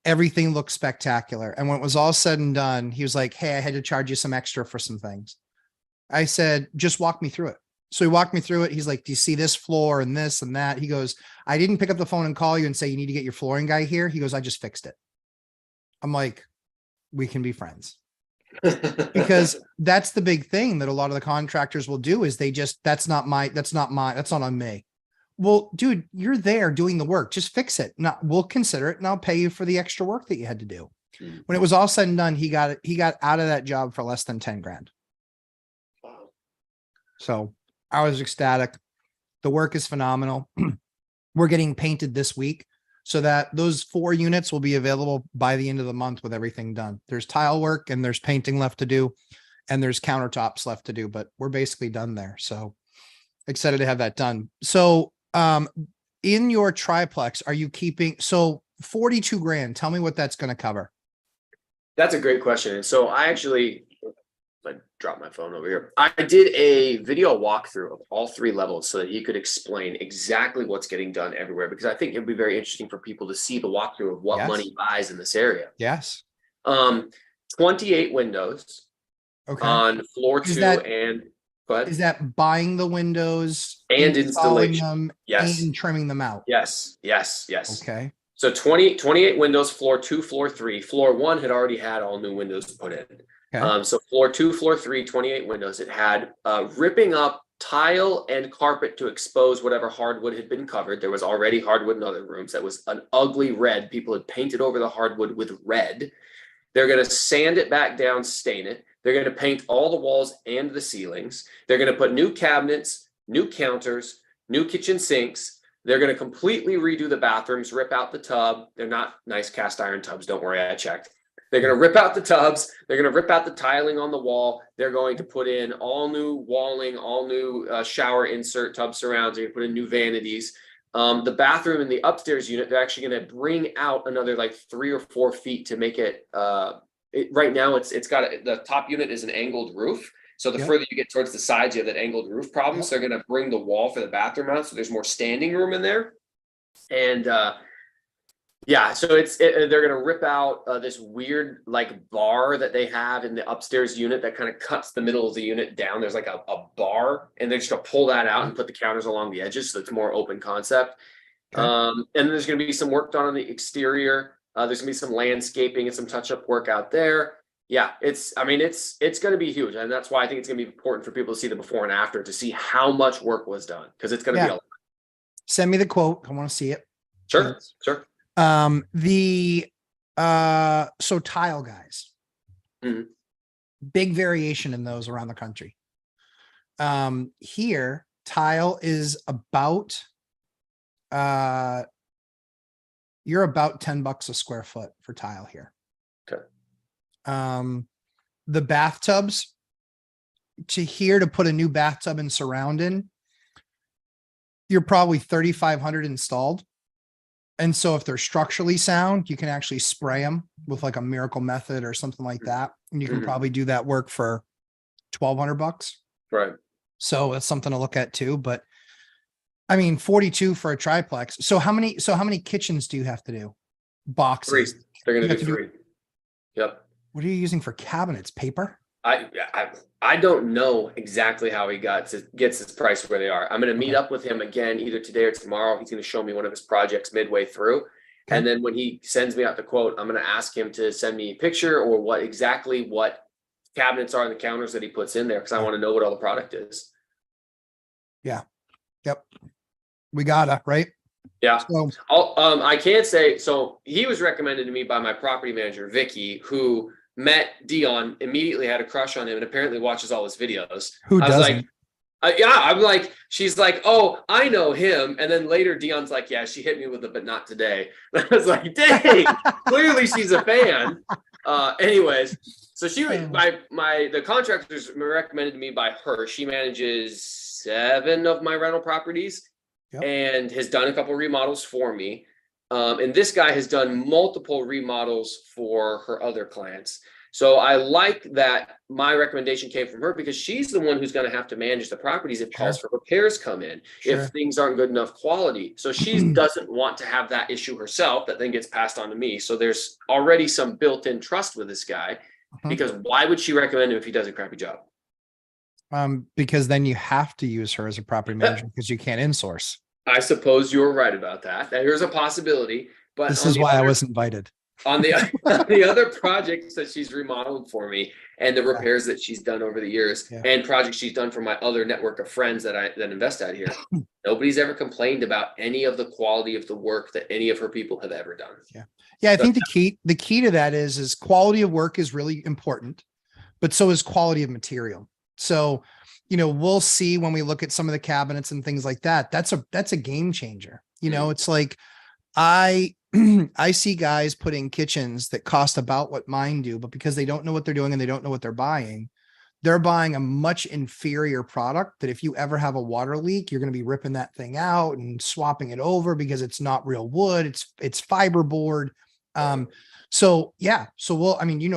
Everything looked spectacular. And when it was all said and done, he was like, hey, I had to charge you some extra for some things. I said, just walk me through it. So he walked me through it. He's like, do you see this floor and this and that? He goes, I didn't pick up the phone and call you and say, you need to get your flooring guy here. He goes, I just fixed it. I'm like, we can be friends. Because that's the big thing that a lot of the contractors will do is that's not on me. Well, dude, you're there doing the work. Just fix it. We'll consider it and I'll pay you for the extra work that you had to do. When it was all said and done, he got out of that job for less than 10 grand. Wow. So I was ecstatic. The work is phenomenal. We're getting painted this week so that those 4 units will be available by the end of the month with everything done. There's tile work and there's painting left to do and there's countertops left to do, but we're basically done there. So excited to have that done. So in your triplex, are you keeping, so 42 grand, tell me what that's going to cover. That's a great question. And so I dropped my phone over here. I did a video walkthrough of all 3 levels so that he could explain exactly what's getting done everywhere, because I think it'd be very interesting for people to see the walkthrough of what money buys in this area. Yes. 28 windows on floor 2 and go ahead. Is that buying the windows and installation them and trimming them out? Yes. Okay. So 28 windows, floor 2, floor 3. Floor 1 had already had all new windows put in. Okay. So floor 2, floor 3, 28 windows. It had ripping up tile and carpet to expose whatever hardwood had been covered. There was already hardwood in other rooms. That was an ugly red. People had painted over the hardwood with red. They're going to sand it back down, stain it. They're going to paint all the walls and the ceilings. They're going to put new cabinets, new counters, new kitchen sinks. They're going to completely redo the bathrooms, rip out the tub. They're not nice cast iron tubs. Don't worry, I checked. They're going to rip out the tubs. They're going to rip out the tiling on the wall. They're going to put in all new walling, all new shower insert tub surrounds. They're going to put in new vanities. The bathroom in the upstairs unit, they're actually going to bring out another like 3 or 4 feet to make it. Right now, it's got the top unit is an angled roof. So the further you get towards the sides, you have that angled roof problem. So they're going to bring the wall for the bathroom out. So there's more standing room in there. And yeah, so they're gonna rip out this weird like bar that they have in the upstairs unit that kind of cuts the middle of the unit down. There's like a bar, and they're just gonna pull that out and put the counters along the edges, so it's more open concept. Okay. And there's gonna be some work done on the exterior. There's gonna be some landscaping and some touch-up work out there. Yeah, it's gonna be huge, and that's why I think it's gonna be important for people to see the before and after to see how much work was done, because it's gonna be a lot. Send me the quote. I want to see it. Sure. So tile guys, big variation in those around the country. Here tile is about, you're about $10 a square foot for tile here. Okay. The bathtubs to put a new bathtub and surround in, you're probably 3,500 installed. And so if they're structurally sound, you can actually spray them with like a miracle method or something like that. And you can probably do that work for $1,200. Right. So that's something to look at too. But I mean, 42 for a triplex. So how many kitchens do you have to do? Boxes. 3. They're going to do 3. Yep. What are you using for cabinets? Paper? I don't know exactly how he gets his price where they are. I'm going to meet up with him again either today or tomorrow. He's going to show me one of his projects midway through. Okay. And then when he sends me out the quote, I'm going to ask him to send me a picture or what cabinets are in the counters that he puts in there, because I want to know what all the product is. Yeah. Yep. We gotta, right? Yeah. So, I can't say, so he was recommended to me by my property manager, Vicky, who met Dion, immediately had a crush on him, and apparently watches all his videos. Who doesn't? I'm like, she's like, oh, I know him. And then later Dion's like, yeah, she hit me with it, but not today. I was like, dang, clearly she's a fan. Anyways, so she was the contractors recommended to me by her. She manages 7 of my rental properties. Yep. And has done a couple remodels for me. And this guy has done multiple remodels for her other clients. So I like that my recommendation came from her, because she's the one who's going to have to manage the properties if calls for repairs come in, if things aren't good enough quality. So she doesn't want to have that issue herself that then gets passed on to me. So there's already some built-in trust with this guy, because why would she recommend him if he does a crappy job? Because then you have to use her as a property manager because you can't insource. I suppose you were right about that. Here's a possibility, but this is why I was invited. On the other projects that she's remodeled for me, and the repairs that she's done over the years, and projects she's done for my other network of friends that invest out here, nobody's ever complained about any of the quality of the work that any of her people have ever done. I think the key to that is quality of work is really important, but so is quality of material. So, we'll see when we look at some of the cabinets and things like that. That's a game changer. It's like I see guys putting kitchens that cost about what mine do, but because they don't know what they're doing and they don't know what they're buying a much inferior product that if you ever have a water leak, you're going to be ripping that thing out and swapping it over because it's not real wood. It's fiberboard. So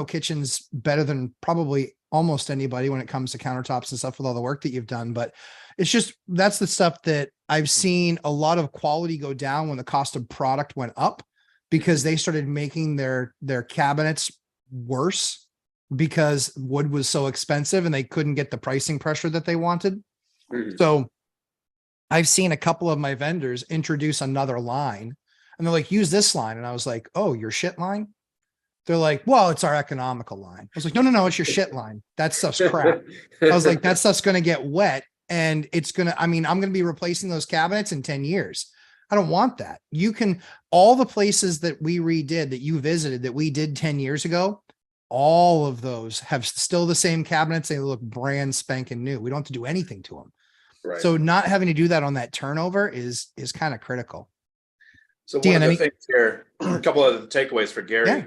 kitchens better than probably almost anybody when it comes to countertops and stuff with all the work that you've done. But it's just, that's the stuff that I've seen a lot of quality go down when the cost of product went up, because they started making their cabinets worse because wood was so expensive and they couldn't get the pricing pressure that they wanted. So I've seen a couple of my vendors introduce another line and they're like, use this line. And I was like, oh, your shit line? They're like, well, it's our economical line. I was like, no, it's your shit line. That stuff's crap. I was like, that stuff's going to get wet and I'm going to be replacing those cabinets in 10 years. I don't want that. All the places that we redid, that you visited, that we did 10 years ago, all of those have still the same cabinets. They look brand spanking new. We don't have to do anything to them. Right. So not having to do that on that turnover is kind of critical. So one of the things here, a couple of the takeaways for Gary.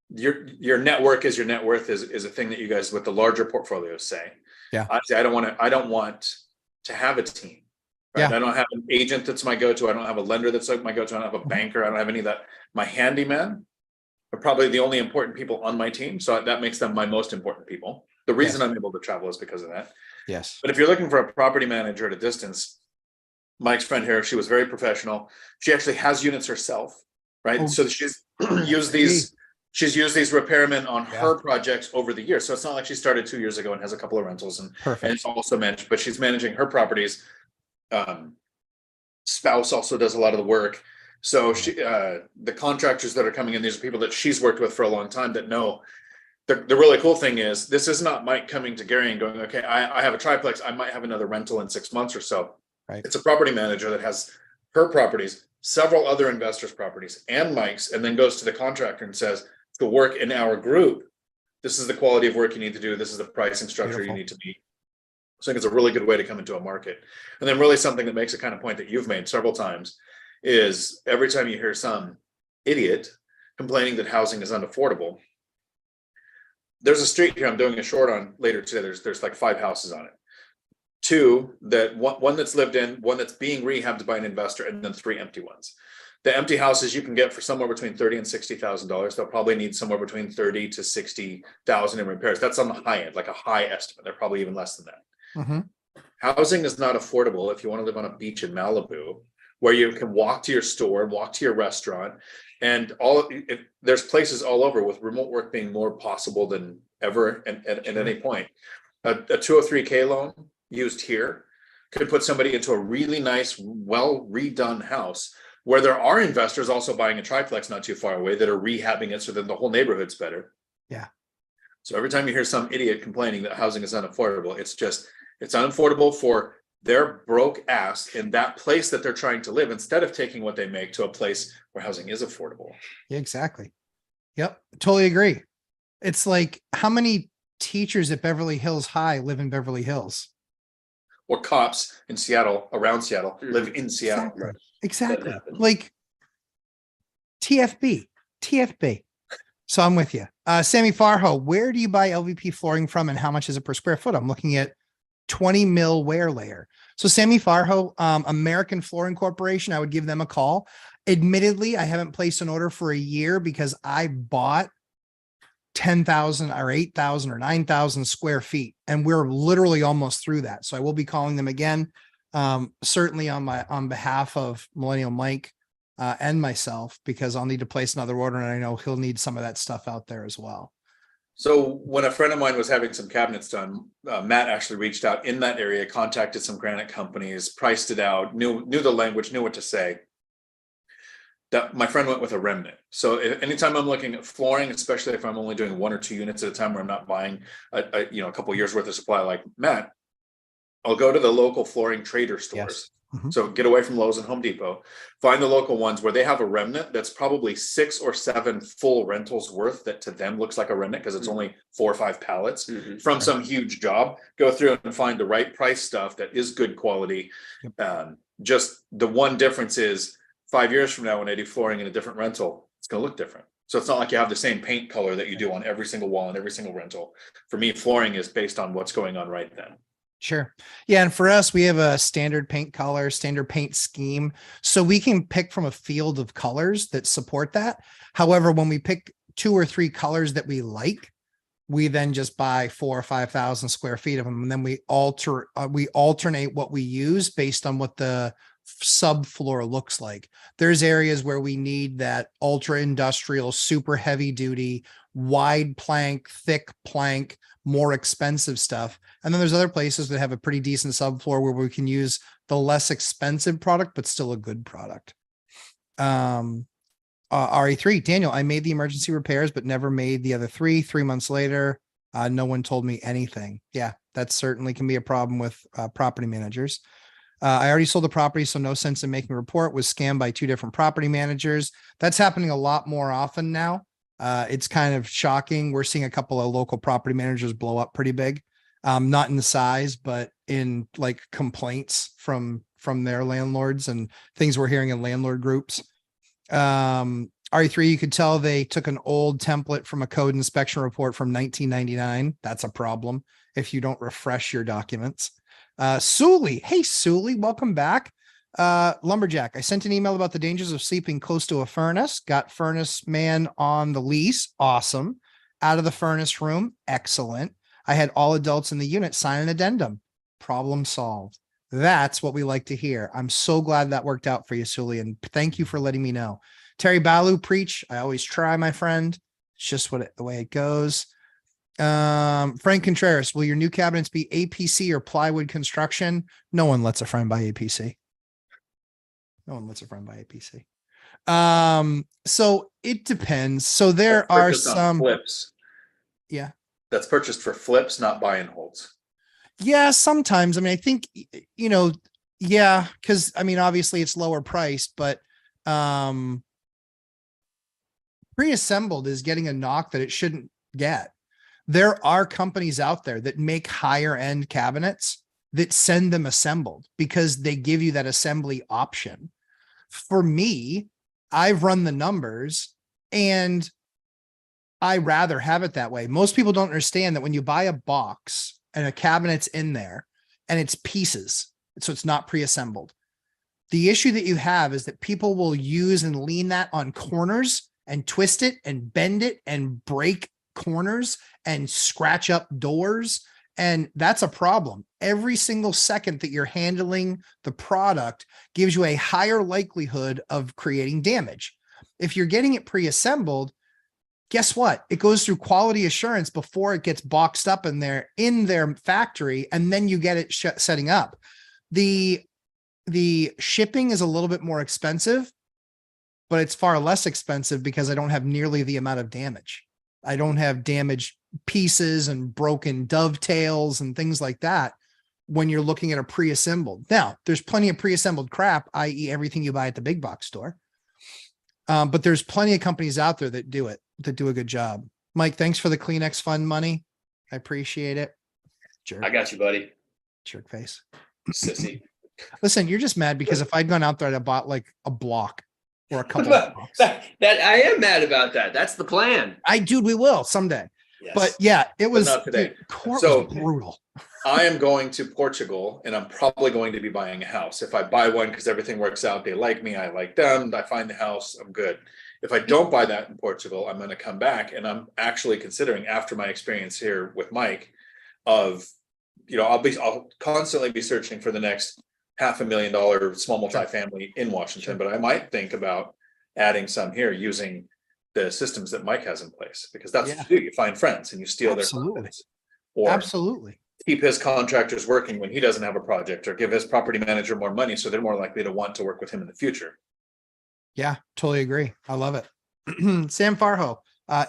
Your network is your net worth is a thing that you guys with the larger portfolios say. Honestly, I don't want to have a team. Right? I don't have an agent that's my go-to. I don't have a lender that's my go-to. I don't have a banker. I don't have any of that. My handyman are probably the only important people on my team. So that makes them my most important people. The reason I'm able to travel is because of that. Yes. But if you're looking for a property manager at a distance, Mike's friend here, she was very professional. She actually has units herself, right? Oh, So she's used these repairmen on her projects over the years. So it's not like she started 2 years ago and has a couple of rentals and it's also managed, but she's managing her properties. Spouse also does a lot of the work. So she, the contractors that are coming in, these are people that she's worked with for a long time that know. The really cool thing is this is not Mike coming to Gary and going, okay, I have a triplex. I might have another rental in 6 months or so. Right. It's a property manager that has her properties, several other investors' properties, and Mike's, and then goes to the contractor and says, to work in our group, this is the quality of work you need to do. This is the pricing structure you need to meet. So I think it's a really good way to come into a market. And then really something that makes a kind of point that you've made several times is every time you hear some idiot complaining that housing is unaffordable, there's a street here I'm doing a short on later today. There's like 5 houses on it. 2 that one that's lived in, one that's being rehabbed by an investor, and then 3 empty ones. The empty houses you can get for somewhere between $30,000 and $60,000. They'll probably need somewhere between $30,000 to $60,000 in repairs. That's on the high end, like a high estimate. They're probably even less than that. Mm-hmm. Housing is not affordable if you want to live on a beach in Malibu, where you can walk to your store, walk to your restaurant, and there's places all over with remote work being more possible than ever at any point. A 203K loan used here could put somebody into a really nice, well redone house where there are investors also buying a triplex not too far away that are rehabbing it so that the whole neighborhood's better. Yeah. So every time you hear some idiot complaining that housing is unaffordable, it's unaffordable for their broke ass in that place that they're trying to live, instead of taking what they make to a place where housing is affordable. Yeah, exactly. Yep. Totally agree. It's like, how many teachers at Beverly Hills High live in Beverly Hills? Or cops in Seattle, around Seattle, live in Seattle. Exactly. Like TFB. So I'm with you. Sammy Farho, where do you buy LVP flooring from and how much is it per square foot? I'm looking at 20 mil wear layer. So Sammy Farho, American Flooring Corporation, I would give them a call. Admittedly, I haven't placed an order for a year because I bought 10,000 or 8,000 or 9,000 square feet. And we're literally almost through that. So I will be calling them again. Certainly on behalf of Millennial Mike and myself, because I'll need to place another order and I know he'll need some of that stuff out there as well. So when a friend of mine was having some cabinets done, Matt actually reached out in that area, contacted some granite companies, priced it out, knew the language, knew what to say. That my friend went with a remnant. So anytime I'm looking at flooring, especially if I'm only doing 1 or 2 units at a time where I'm not buying a couple of years worth of supply like Matt, I'll go to the local flooring trader stores. Yes. Mm-hmm. So get away from Lowe's and Home Depot, find the local ones where they have a remnant that's probably 6 or 7 full rentals worth that to them looks like a remnant because it's only 4 or 5 pallets from some huge job. Go through and find the right price stuff that is good quality. Just the one difference is 5 years from now, when I do flooring in a different rental, it's going to look different. So it's not like you have the same paint color that you do on every single wall and every single rental. For me, flooring is based on what's going on right then. Sure. Yeah. And for us, we have a standard paint color, standard paint scheme. So we can pick from a field of colors that support that. However, when we pick 2 or 3 colors that we like, we then just buy 4,000 or 5,000 square feet of them. And then we alternate what we use based on what the subfloor looks like. There's areas where we need that ultra industrial, super heavy duty, wide plank, thick plank, more expensive stuff. And then there's other places that have a pretty decent subfloor where we can use the less expensive product, but still a good product. RE3, Daniel, I made the emergency repairs, but never made the other 3. 3 months later, no one told me anything. Yeah, that certainly can be a problem with property managers. I already sold the property, so no sense in making a report. Was scammed by 2 different property managers. That's happening a lot more often now. It's kind of shocking. We're seeing a couple of local property managers blow up pretty big. Not in the size, but in like complaints from their landlords and things we're hearing in landlord groups. RE3, you could tell they took an old template from a code inspection report from 1999. That's a problem if you don't refresh your documents. Sully, hey Sully, welcome back. Lumberjack, I sent an email about the dangers of sleeping close to a furnace. Got furnace man on the lease. Awesome. Out of the furnace room. Excellent. I had all adults in the unit sign an addendum. Problem solved. That's what we like to hear. I'm so glad that worked out for you, Sully, and thank you for letting me know. Terry Balu, preach. I always try, my friend. It's just the way it goes. Frank Contreras, will your new cabinets be APC or plywood construction? No one lets a friend buy APC. No one lets a friend buy APC. So it depends. So there are some flips. Yeah. That's purchased for flips, not buy and holds. Yeah, sometimes. I mean, I think, yeah, because I mean, obviously it's lower priced, but pre-assembled is getting a knock that it shouldn't get. There are companies out there that make higher end cabinets that send them assembled because they give you that assembly option. For me, I've run the numbers and I rather have it that way. Most people don't understand that when you buy a box and a cabinet's in there and it's pieces, so it's not pre-assembled. The issue that you have is that people will use and lean that on corners and twist it and bend it and break corners and scratch up doors. And that's a problem. Every single second that you're handling the product gives you a higher likelihood of creating damage. If you're getting it pre-assembled, guess what? It goes through quality assurance before it gets boxed up in their factory, and then you get it setting up. The shipping is a little bit more expensive, but it's far less expensive because I don't have nearly the amount of damage. I don't have damaged pieces and broken dovetails and things like that when you're looking at a pre-assembled. Now, there's plenty of pre-assembled crap, i.e. everything you buy at the big box store. But there's plenty of companies out there that do it, that do a good job. Mike, thanks for the Kleenex fund money. I appreciate it. Jerk. I got you, buddy. Jerk face. Sissy. Listen, you're just mad because if I'd gone out there, I'd have bought like a block or a couple of blocks. That I am mad about that. That's the plan. Dude, we will someday. Yes. But yeah, it was not today. Dude, court So- was brutal. I am going to Portugal and I'm probably going to be buying a house. If I buy one because everything works out, they like me, I like them, I find the house, I'm good. If I don't buy that in Portugal, I'm going to come back, and I'm actually considering, after my experience here with Mike, of, I'll constantly be searching for the next $500,000 small multifamily in Washington, but I might think about adding some here using the systems that Mike has in place, because that's what you do. You find friends and you steal their confidence. Or Absolutely. keep his contractors working when he doesn't have a project, or give his property manager more money so they're more likely to want to work with him in the future. Yeah, totally agree. I love it. Sam Farho,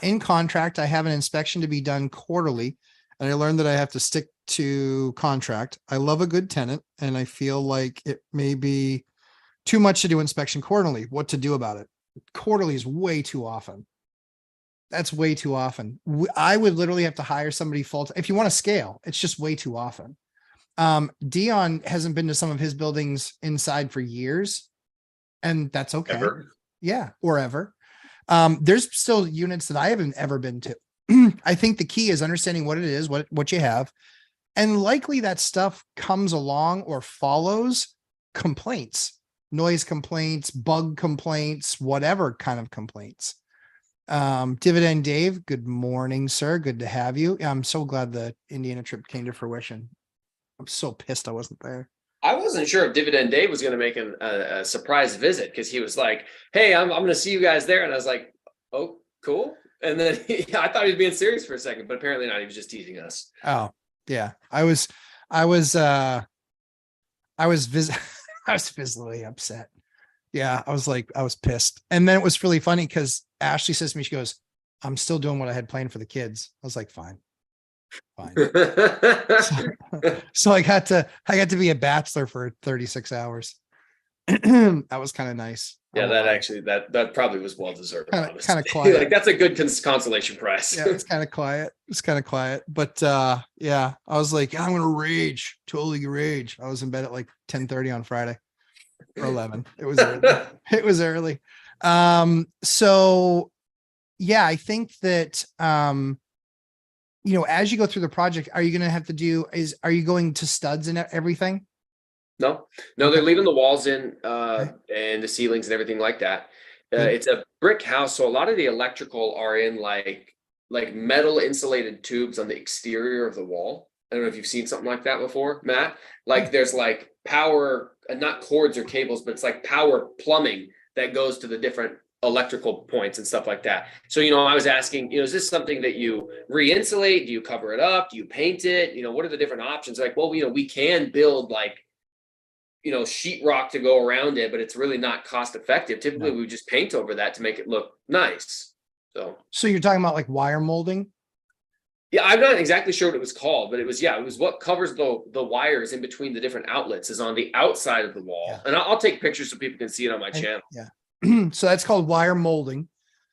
in contract, I have an inspection to be done quarterly, and I learned that I have to stick to contract. I love a good tenant, and I feel like it may be too much to do inspection quarterly. What to do about it? Quarterly is way too often. That's way too often. I would literally have to hire somebody full time. If you want to scale, it's just way too often. Dion hasn't been to some of his buildings inside for years, and that's okay. Ever. Yeah, or ever. There's still units that I haven't ever been to. I think the key is understanding what it is, what you have, and likely that stuff comes along or follows complaints, noise complaints, bug complaints, whatever kind of complaints. Dividend Dave, good morning, sir. Good to have you. I'm so glad the Indiana trip came to fruition. I'm so pissed I wasn't there. I wasn't sure if Dividend Dave was going to make a surprise visit, because he was like, "Hey, I'm going to see you guys there," and I was like, "Oh, cool." And then I thought he was being serious for a second, but apparently not. He was just teasing us. Oh yeah, I was visibly upset. Yeah, I was pissed. And then it was really funny because Ashley says to me, she goes, "I'm still doing what I had planned for the kids." I was like, fine. So I got to be a bachelor for 36 hours. That was kind of nice. Yeah, that probably was well deserved. Kind of quiet. Like, that's a good consolation prize. Yeah, it's kind of quiet. But yeah, I was like, I'm gonna rage, totally rage. I was in bed at like 10:30 on Friday or 11. It was early. It was early. So yeah, I think that as you go through the project, are you going to have to are you going to studs and everything? No, they're leaving the walls in, and the ceilings and everything like that. It's a brick house, so a lot of the electrical are in like metal insulated tubes on the exterior of the wall. I don't know if you've seen something like that before, Matt. Like there's like power, not cords or cables, but it's like power plumbing that goes to the different electrical points and stuff like that. So, I was asking, is this something that you re-insulate? Do you cover it up? Do you paint it? What are the different options? Like, well, we can build like, sheetrock to go around it, but it's really not cost effective. Typically, we just paint over that to make it look nice. So you're talking about like wire molding? Yeah, I'm not exactly sure what it was called, but it was what covers the wires in between the different outlets is on the outside of the wall. Yeah. And I'll take pictures so people can see it on my channel. Yeah. So that's called wire molding.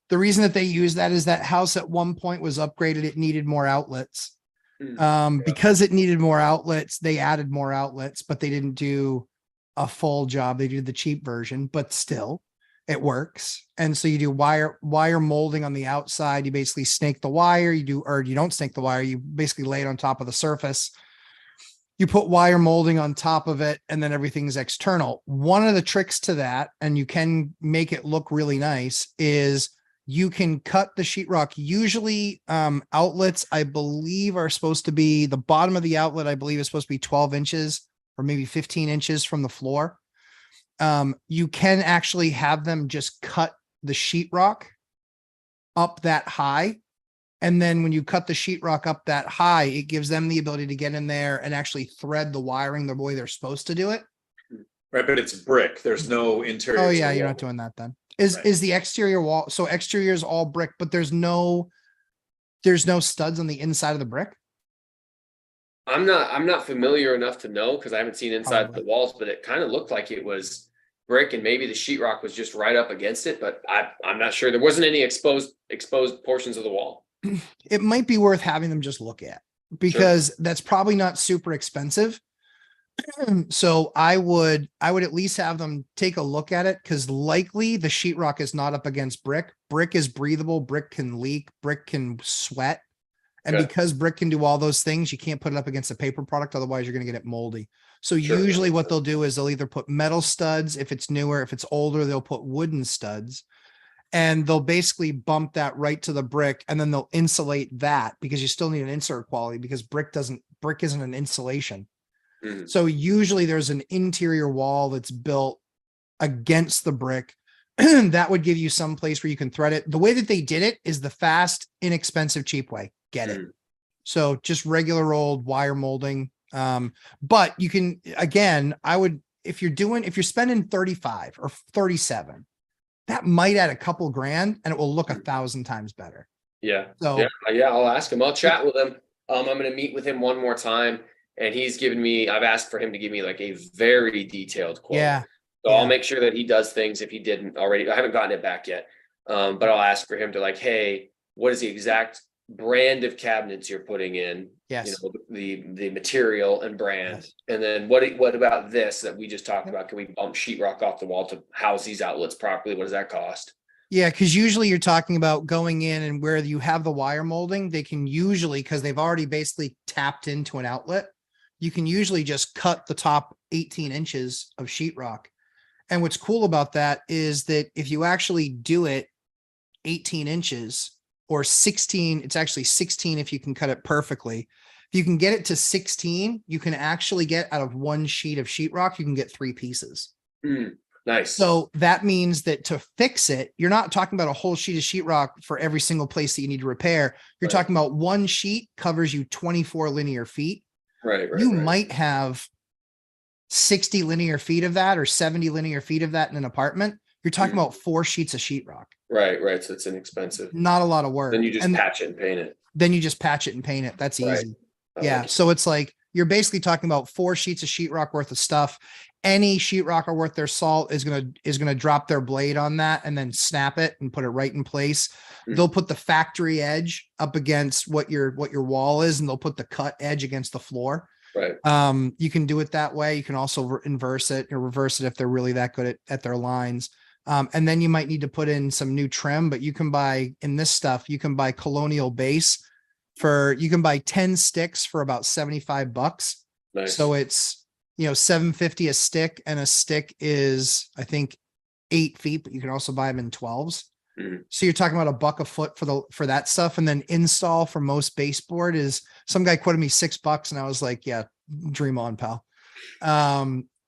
The reason that they use that is that house at one point was upgraded. It needed more outlets. Because it needed more outlets, they added more outlets, but they didn't do a full job. They did the cheap version, but still it works. And so you do wire molding on the outside. You basically snake the wire, you don't snake the wire. You basically lay it on top of the surface. You put wire molding on top of it, and then everything's external. One of the tricks to that, and you can make it look really nice, is you can cut the sheetrock. Usually outlets, I believe, are supposed to be, the bottom of the outlet, I believe, is supposed to be 12 inches or maybe 15 inches from the floor. You can actually have them just cut the sheetrock up that high. And then when you cut the sheetrock up that high, it gives them the ability to get in there and actually thread the wiring the way they're supposed to do it. Right, but it's brick. There's no interior. Oh yeah, you're not doing that then. Is the exterior wall, so exterior is all brick, but there's no studs on the inside of the brick? I'm not familiar enough to know because I haven't seen inside the walls, but it kind of looked like it was brick and maybe the sheetrock was just right up against it, but I'm not sure. There wasn't any exposed portions of the wall. It might be worth having them just look at, because that's probably not super expensive. So I would at least have them take a look at it, because likely the sheetrock is not up against brick. Brick is breathable. Brick can leak. Brick can sweat. And because brick can do all those things, you can't put it up against a paper product. Otherwise, you're going to get it moldy. So usually what they'll do is they'll either put metal studs. If it's newer, if it's older, they'll put wooden studs. And they'll basically bump that right to the brick, and then they'll insulate that, because you still need an insert quality, because brick isn't an insulation. So usually there's an interior wall that's built against the brick that would give you some place where you can thread it. The way that they did it is the fast, inexpensive, cheap way. Get it? So just regular old wire molding. But you can, again, if you're spending 35 or 37, that might add a couple grand and it will look 1,000 times better. Yeah. So yeah, I'll ask him. I'll chat with him. I'm going to meet with him one more time, and I've asked for him to give me like a very detailed quote. Yeah. So I'll make sure that he does things if he didn't already. I haven't gotten it back yet. But I'll ask for him to like, hey, what is the exact brand of cabinets you're putting in? Yes. The material and brand. Yes. And then what about this that we just talked about? Can we bump sheetrock off the wall to house these outlets properly? What does that cost? Yeah, because usually you're talking about going in, and where you have the wire molding, they can usually, because they've already basically tapped into an outlet, you can usually just cut the top 18 inches of sheetrock. And what's cool about that is that if you actually do it 18 inches or 16, it's actually 16 if you can cut it perfectly. If you can get it to 16, you can actually get, out of one sheet of sheetrock, you can get 3 pieces. Nice. So that means that to fix it, you're not talking about a whole sheet of sheetrock for every single place that you need to repair. You're talking about one sheet covers you 24 linear feet. Right. You might have 60 linear feet of that or 70 linear feet of that in an apartment. You're talking about 4 sheets of sheetrock. Right. So it's inexpensive. Not a lot of work. Then you just patch it and paint it. Then you just patch it and paint it. That's easy. Yeah. So it's like, you're basically talking about 4 sheets of sheetrock worth of stuff. Any sheetrocker worth their salt is going to drop their blade on that and then snap it and put it right in place. They'll put the factory edge up against what your wall is, and they'll put the cut edge against the floor. Right. You can do it that way. You can also inverse it or reverse it if they're really that good at their lines. And then you might need to put in some new trim, but you can buy Colonial base you can buy 10 sticks for about $75. Nice. So it's, $7.50 a stick, and a stick is, I think, 8 feet, but you can also buy them in 12s. So you're talking about $1 a foot for that stuff. And then install for most baseboard is, some guy quoted me $6, and I was like, yeah, dream on, pal.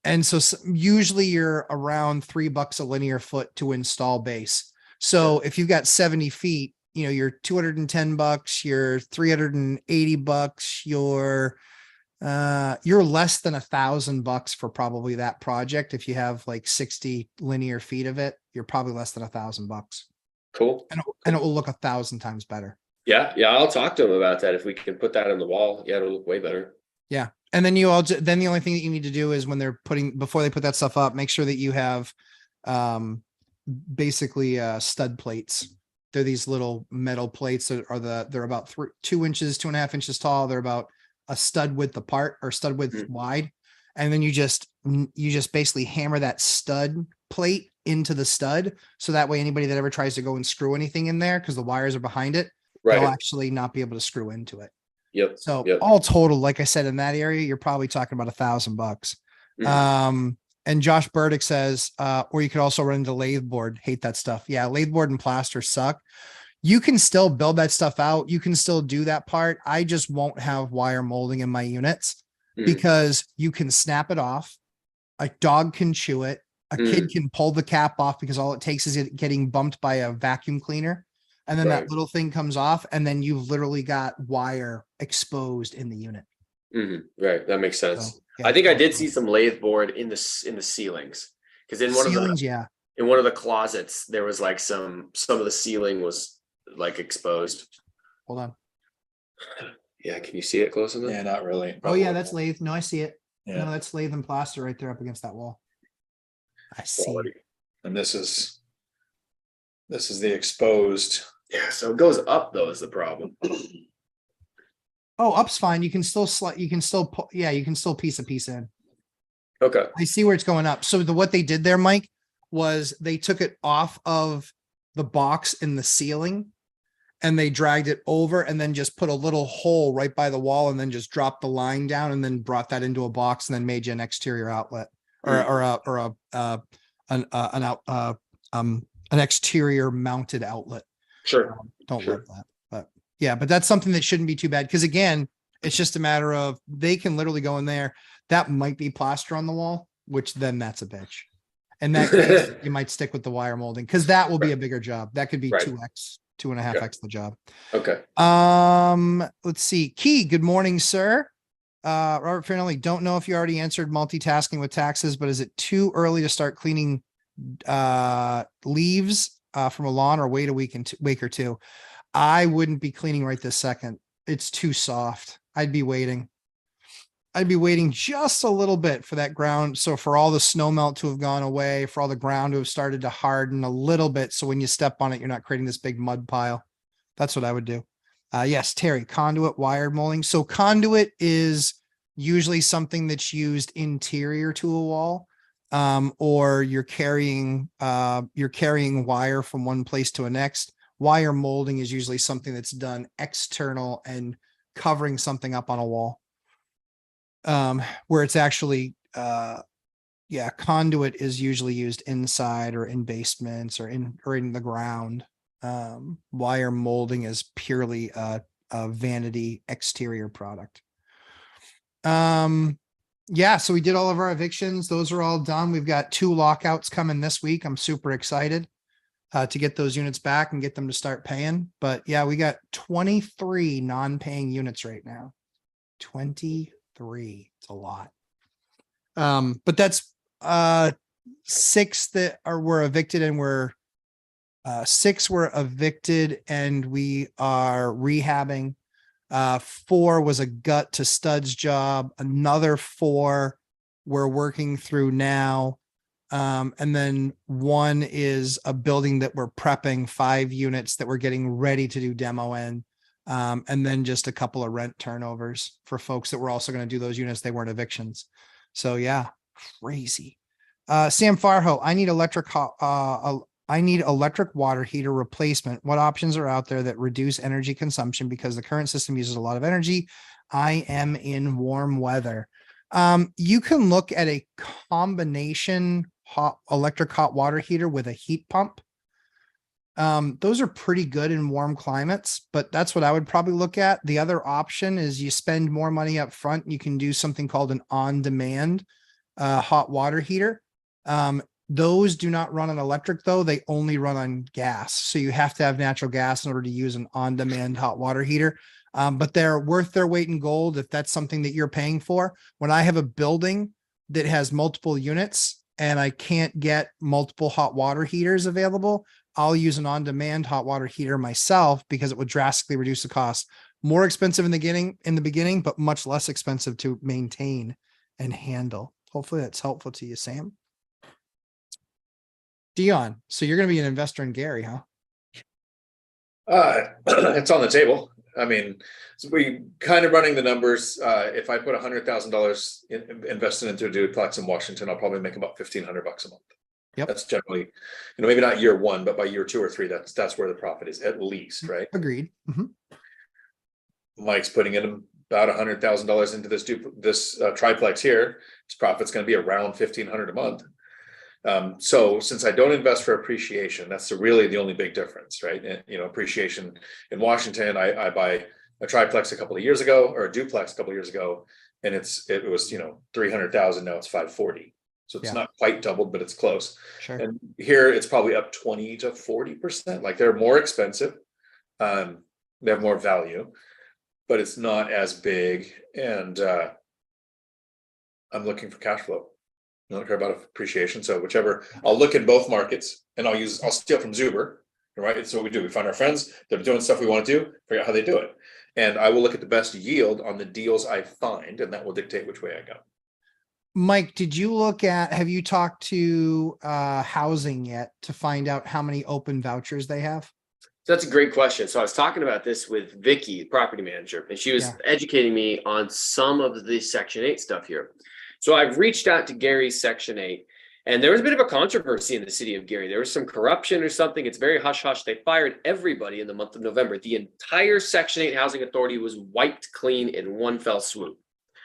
And so usually you're around $3 a linear foot to install base. So if you've got 70 feet, you're $210, you're $380, you're less than $1,000 for probably that project. If you have like 60 linear feet of it, you're probably less than $1,000. Cool. And it will look 1,000 times better. Yeah. I'll talk to him about that. If we can put that on the wall, yeah, it'll look way better. Yeah. And then then the only thing that you need to do is when they're before they put that stuff up, make sure that you have, basically, stud plates. They're these little metal plates that they're about 2 inches, 2.5 inches tall. They're about a stud width apart or stud width wide. And then you just basically hammer that stud plate into the stud. So that way, anybody that ever tries to go and screw anything in there, because the wires are behind it, they'll actually not be able to screw into it. Yep. So all total, like I said, in that area, you're probably talking about $1,000. And Josh Burdick says, or you could also run into lathe board. Hate that stuff. Yeah. Lathe board and plaster suck. You can still build that stuff out. You can still do that part. I just won't have wire molding in my units because you can snap it off. A dog can chew it. A kid can pull the cap off because all it takes is it getting bumped by a vacuum cleaner. And then that little thing comes off, and then you've literally got wire exposed in the unit. Right. That makes sense. So, yeah, I think I did see some lathe board in the ceilings, because in one ceilings, in one of the closets, there was like some of the ceiling was like exposed. Hold on. Yeah. Can you see it close enough? Yeah, not really. Oh yeah, that's lathe. No, I see it. Yeah. No, that's lathe and plaster right there up against that wall. I see. And this is the exposed. Yeah. So it goes up though is the problem. Oh, up's fine. You can still you can still piece a piece in. Okay. I see where it's going up. So what they did there, Mike, was they took it off of the box in the ceiling and they dragged it over and then just put a little hole right by the wall and then just dropped the line down and then brought that into a box and then made you an exterior outlet or an exterior mounted outlet. Sure. Don't love that. But yeah, but that's something that shouldn't be too bad. Cause again, it's just a matter of they can literally go in there. That might be plaster on the wall, which then that's a bitch. And that case, you might stick with the wire molding because that will be a bigger job. That could be 2x, 2.5x the job. Okay. Let's see. Key, good morning, sir. Robert Finelli, don't know if you already answered multitasking with taxes, but is it too early to start cleaning leaves from a lawn or wait a week or two? I wouldn't be cleaning right this second. It's too soft. I'd be waiting just a little bit for that ground. So for all the snow melt to have gone away, for all the ground to have started to harden a little bit. So when you step on it, you're not creating this big mud pile. That's what I would do. Yes, Terry, conduit wire molding. So conduit is usually something that's used interior to a wall, or you're carrying wire from one place to a next. Wire molding is usually something that's done external and covering something up on a wall. Where it's actually, conduit is usually used inside or in basements or in the ground. Wire molding is purely a vanity exterior product. So we did all of our evictions. Those are all done. We've got 2 lockouts coming this week. I'm super excited to get those units back and get them to start paying. But yeah, we got 23 non-paying units right now. 23. It's a lot. But that's 6 that were evicted and 6 were evicted and we are rehabbing. 4 was a gut to studs job. Another 4 we're working through now. And then 1 is a building that we're prepping, 5 units that we're getting ready to do demo in. And then just a couple of rent turnovers for folks that were also going to do those units. They weren't evictions. So yeah, crazy. Sam Farho, I need electric water heater replacement. What options are out there that reduce energy consumption? Because the current system uses a lot of energy. I am in warm weather. You can look at a combination electric hot water heater with a heat pump. Those are pretty good in warm climates, but that's what I would probably look at. The other option is you spend more money up front. You can do something called an on-demand hot water heater. Those do not run on electric though. They only run on gas. So you have to have natural gas in order to use an on-demand hot water heater. But they're worth their weight in gold if that's something that you're paying for. When I have a building that has multiple units and I can't get multiple hot water heaters available, I'll use an on-demand hot water heater myself because it would drastically reduce the cost. More expensive in the beginning, but much less expensive to maintain and handle. Hopefully that's helpful to you, Sam. Dion, so you're going to be an investor in Gary, huh? It's on the table. I mean, so we kind of running the numbers. If I put $100,000 invested into a duplex in Washington, I'll probably make about $1,500 a month. Yep. That's generally, maybe not year one, but by year 2 or 3, that's where the profit is at least, right? Agreed. Mm-hmm. Mike's putting in about $100,000 into this triplex here. His profit's going to be around $1,500 a month. So since I don't invest for appreciation, that's really the only big difference, right? And, appreciation in Washington, I buy a triplex a couple of years ago, or a duplex a couple of years ago, and it was 300,000. Now it's 540. So it's not quite doubled, but it's close. Sure. And here it's probably up 20 to 40%. Like they're more expensive. They have more value, but it's not as big. And I'm looking for cash flow. I don't care about appreciation. So whichever, I'll look in both markets and I'll steal from Zuber, right? It's what we do. We find our friends that are doing stuff we want to do, figure out how they do it. And I will look at the best yield on the deals I find, and that will dictate which way I go. Mike, have you talked to housing yet to find out how many open vouchers they have? So that's a great question. So I was talking about this with Vicky, the property manager, and she was educating me on some of the Section 8 stuff here. So I've reached out to Gary's Section 8, and there was a bit of a controversy in the city of Gary. There was some corruption or something. It's very hush-hush. They fired everybody in the month of November. The entire Section 8 housing authority was wiped clean in one fell swoop.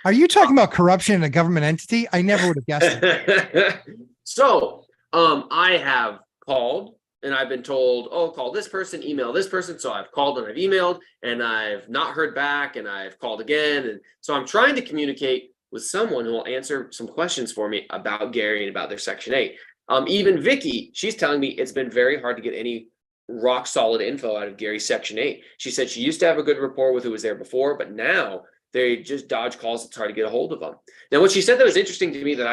Are you talking about corruption in a government entity? I never would have guessed it. So I have called and I've been told, oh, call this person, email this person. So I've called and I've emailed and I've not heard back and I've called again. And so I'm trying to communicate with someone who will answer some questions for me about Gary and about their Section 8. Even Vicky, she's telling me it's been very hard to get any rock solid info out of Gary's Section 8. She said she used to have a good rapport with who was there before, but now they just dodge calls. It's hard to get a hold of them. Now, what she said that was interesting to me that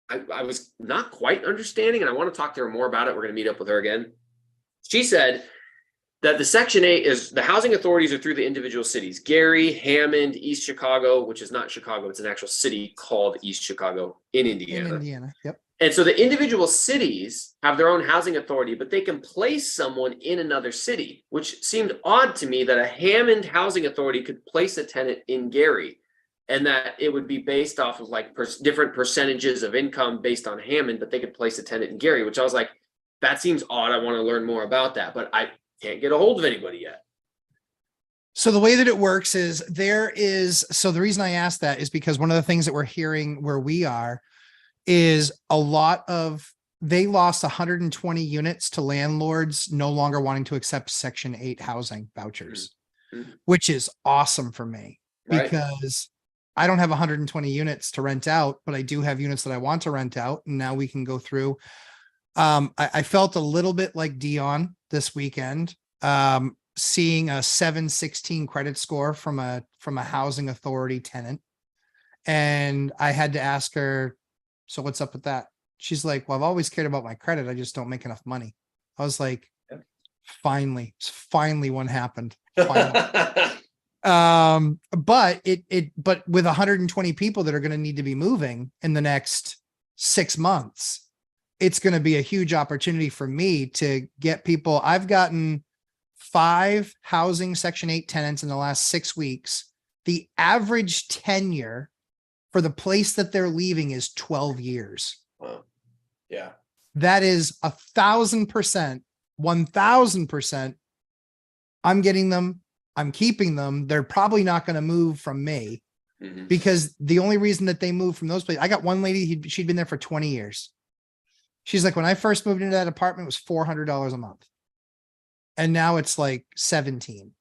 I was not quite understanding, and I want to talk to her more about it. We're going to meet up with her again. She said that the Section 8 is the housing authorities are through the individual cities, Gary, Hammond, East Chicago, which is not Chicago. It's an actual city called East Chicago in Indiana. In Indiana, yep. And so the individual cities have their own housing authority, but they can place someone in another city, which seemed odd to me that a Hammond housing authority could place a tenant in Gary and that it would be based off of like different percentages of income based on Hammond, but they could place a tenant in Gary, which I was like, that seems odd. I want to learn more about that, but I can't get a hold of anybody yet. So the way that it works is so the reason I asked that is because one of the things that we're hearing where we are is they lost 120 units to landlords no longer wanting to accept Section 8 housing vouchers, which is awesome for me because I don't have 120 units to rent out, but I do have units that I want to rent out. And now we can go through. I felt a little bit like Dion this weekend, seeing a 716 credit score from a housing authority tenant. And I had to ask her, so what's up with that? She's like, well, I've always cared about my credit. I just don't make enough money. I was like, finally one happened. Finally. But with 120 people that are going to need to be moving in the next 6 months, it's going to be a huge opportunity for me to get people. I've gotten 5 housing Section 8 tenants in the last 6 weeks. The average tenure for the place that they're leaving is 12 years. Wow. Yeah. That is 1,000%, 1,000%. I'm getting them. I'm keeping them. They're probably not going to move from me because the only reason that they move from those places, I got one lady, she'd been there for 20 years. She's like, when I first moved into that apartment, it was $400 a month. And now it's like 17.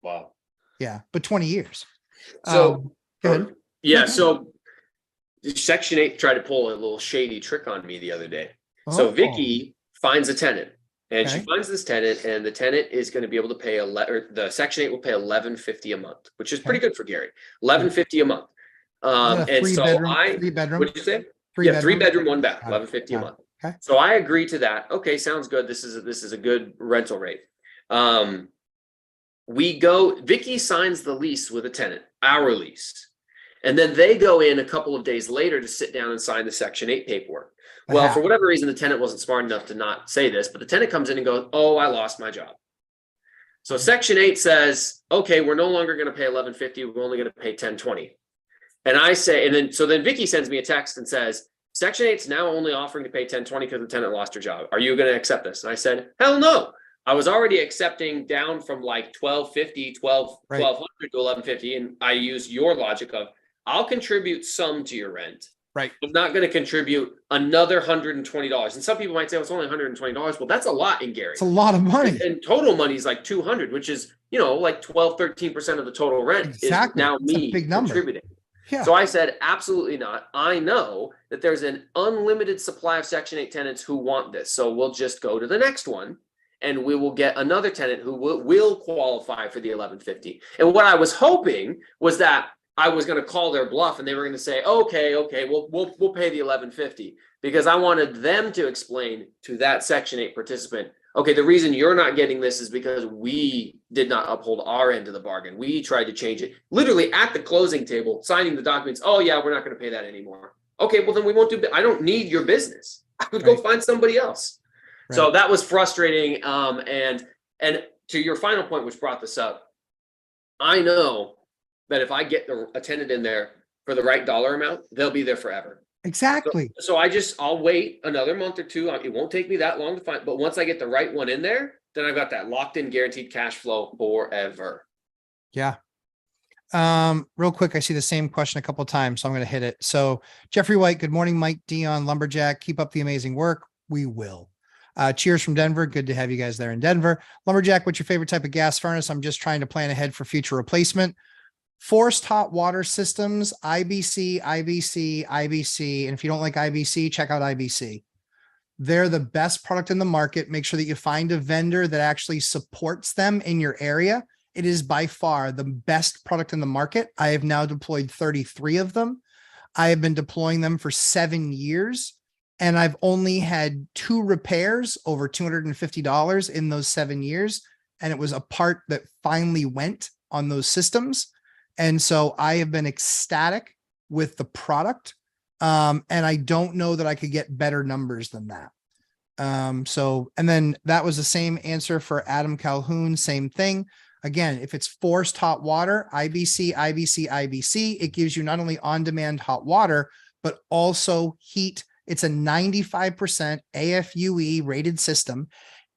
Wow. Yeah. But 20 years. So, go ahead. Yeah. So Section 8 tried to pull a little shady trick on me the other day. So Vicky finds a tenant, and she finds this tenant, and the tenant is going to be able to pay the Section 8 will pay $11.50 a month, which is pretty good for Gary. $11.50 a month. And so three bedroom. What did you say? Three bedroom, one bath, $11.50 a month. Okay. So I agree to that. Okay, sounds good. This is a good rental rate. Vicky signs the lease with a tenant, our lease. And then they go in a couple of days later to sit down and sign the Section 8 paperwork. Well, for whatever reason, the tenant wasn't smart enough to not say this, but the tenant comes in and goes, "Oh, I lost my job." So Section 8 says, "Okay, we're no longer going to pay $11.50. We're only going to pay $10.20." And I say, then Vicky sends me a text and says, "Section 8's now only offering to pay $10.20 because the tenant lost her job. Are you going to accept this?" And I said, "Hell no." I was already accepting down from like $12.50, $1,200 to $11.50. And I used your logic of, I'll contribute some to your rent. Right. I'm not going to contribute another $120. And some people might say, it's only $120. Well, that's a lot in Gary. It's a lot of money. And total money is like $200, which is, like 12, 13% of the total rent is now me contributing. Yeah. So I said, absolutely not. I know that there's an unlimited supply of Section 8 tenants who want this. So we'll just go to the next one, and we will get another tenant who will qualify for the $11.50. And what I was hoping was that I was going to call their bluff, and they were going to say, okay, we'll pay the $11.50, because I wanted them to explain to that Section 8 participant, okay, the reason you're not getting this is because we did not uphold our end of the bargain. We tried to change it. Literally at the closing table, signing the documents. Oh yeah, we're not going to pay that anymore. Okay, well then we won't do. I don't need your business. I would go find somebody else. Right. So that was frustrating. And to your final point, which brought this up, I know that if I get a tenant in there for the right dollar amount, they'll be there forever. Exactly. So I'll wait another month or two. It won't take me that long to find, but once I get the right one in there, then I've got that locked in guaranteed cash flow forever. Yeah. Real quick, I see the same question a couple of times, so I'm going to hit it. So Jeffrey White, good morning, Mike Dion, Lumberjack. Keep up the amazing work. We will. Cheers from Denver. Good to have you guys there in Denver. Lumberjack, what's your favorite type of gas furnace? I'm just trying to plan ahead for future replacement. Forced hot water systems, IBC. And if you don't like IBC, check out IBC. They're the best product in the market. Make sure that you find a vendor that actually supports them in your area. It is by far the best product in the market. I have now deployed 33 of them. I have been deploying them for 7 years, and I've only had 2 repairs over $250 in those 7 years. And it was a part that finally went on those systems. And so I have been ecstatic with the product. And I don't know that I could get better numbers than that. And then that was the same answer for Adam Calhoun. Same thing. Again, if it's forced hot water, IBC, it gives you not only on-demand hot water, but also heat. It's a 95% AFUE rated system.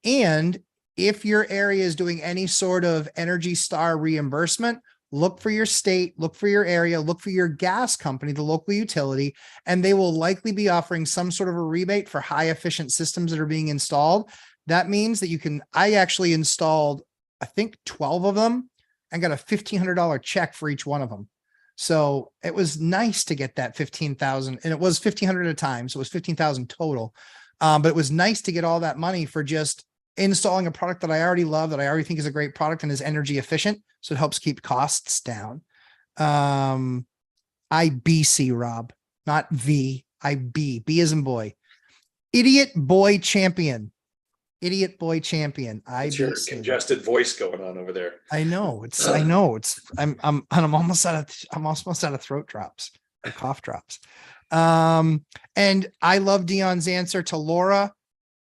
And if your area is doing any sort of Energy Star reimbursement, look for your state, look for your area, look for your gas company, the local utility, and they will likely be offering some sort of a rebate for high efficient systems that are being installed. That means that I actually installed, I think 12 of them, and got a $1,500 check for each one of them. So it was nice to get that 15,000, and it was 1,500 at a time. So it was 15,000 total. But it was nice to get all that money for just installing a product that I already love, that I already think is a great product and is energy efficient. So it helps keep costs down. IBC, Rob, not V, IB, B as in boy. Idiot boy champion. It's your congested voice going on over there. I'm almost out of throat drops or cough drops. And I love Dion's answer to Laura.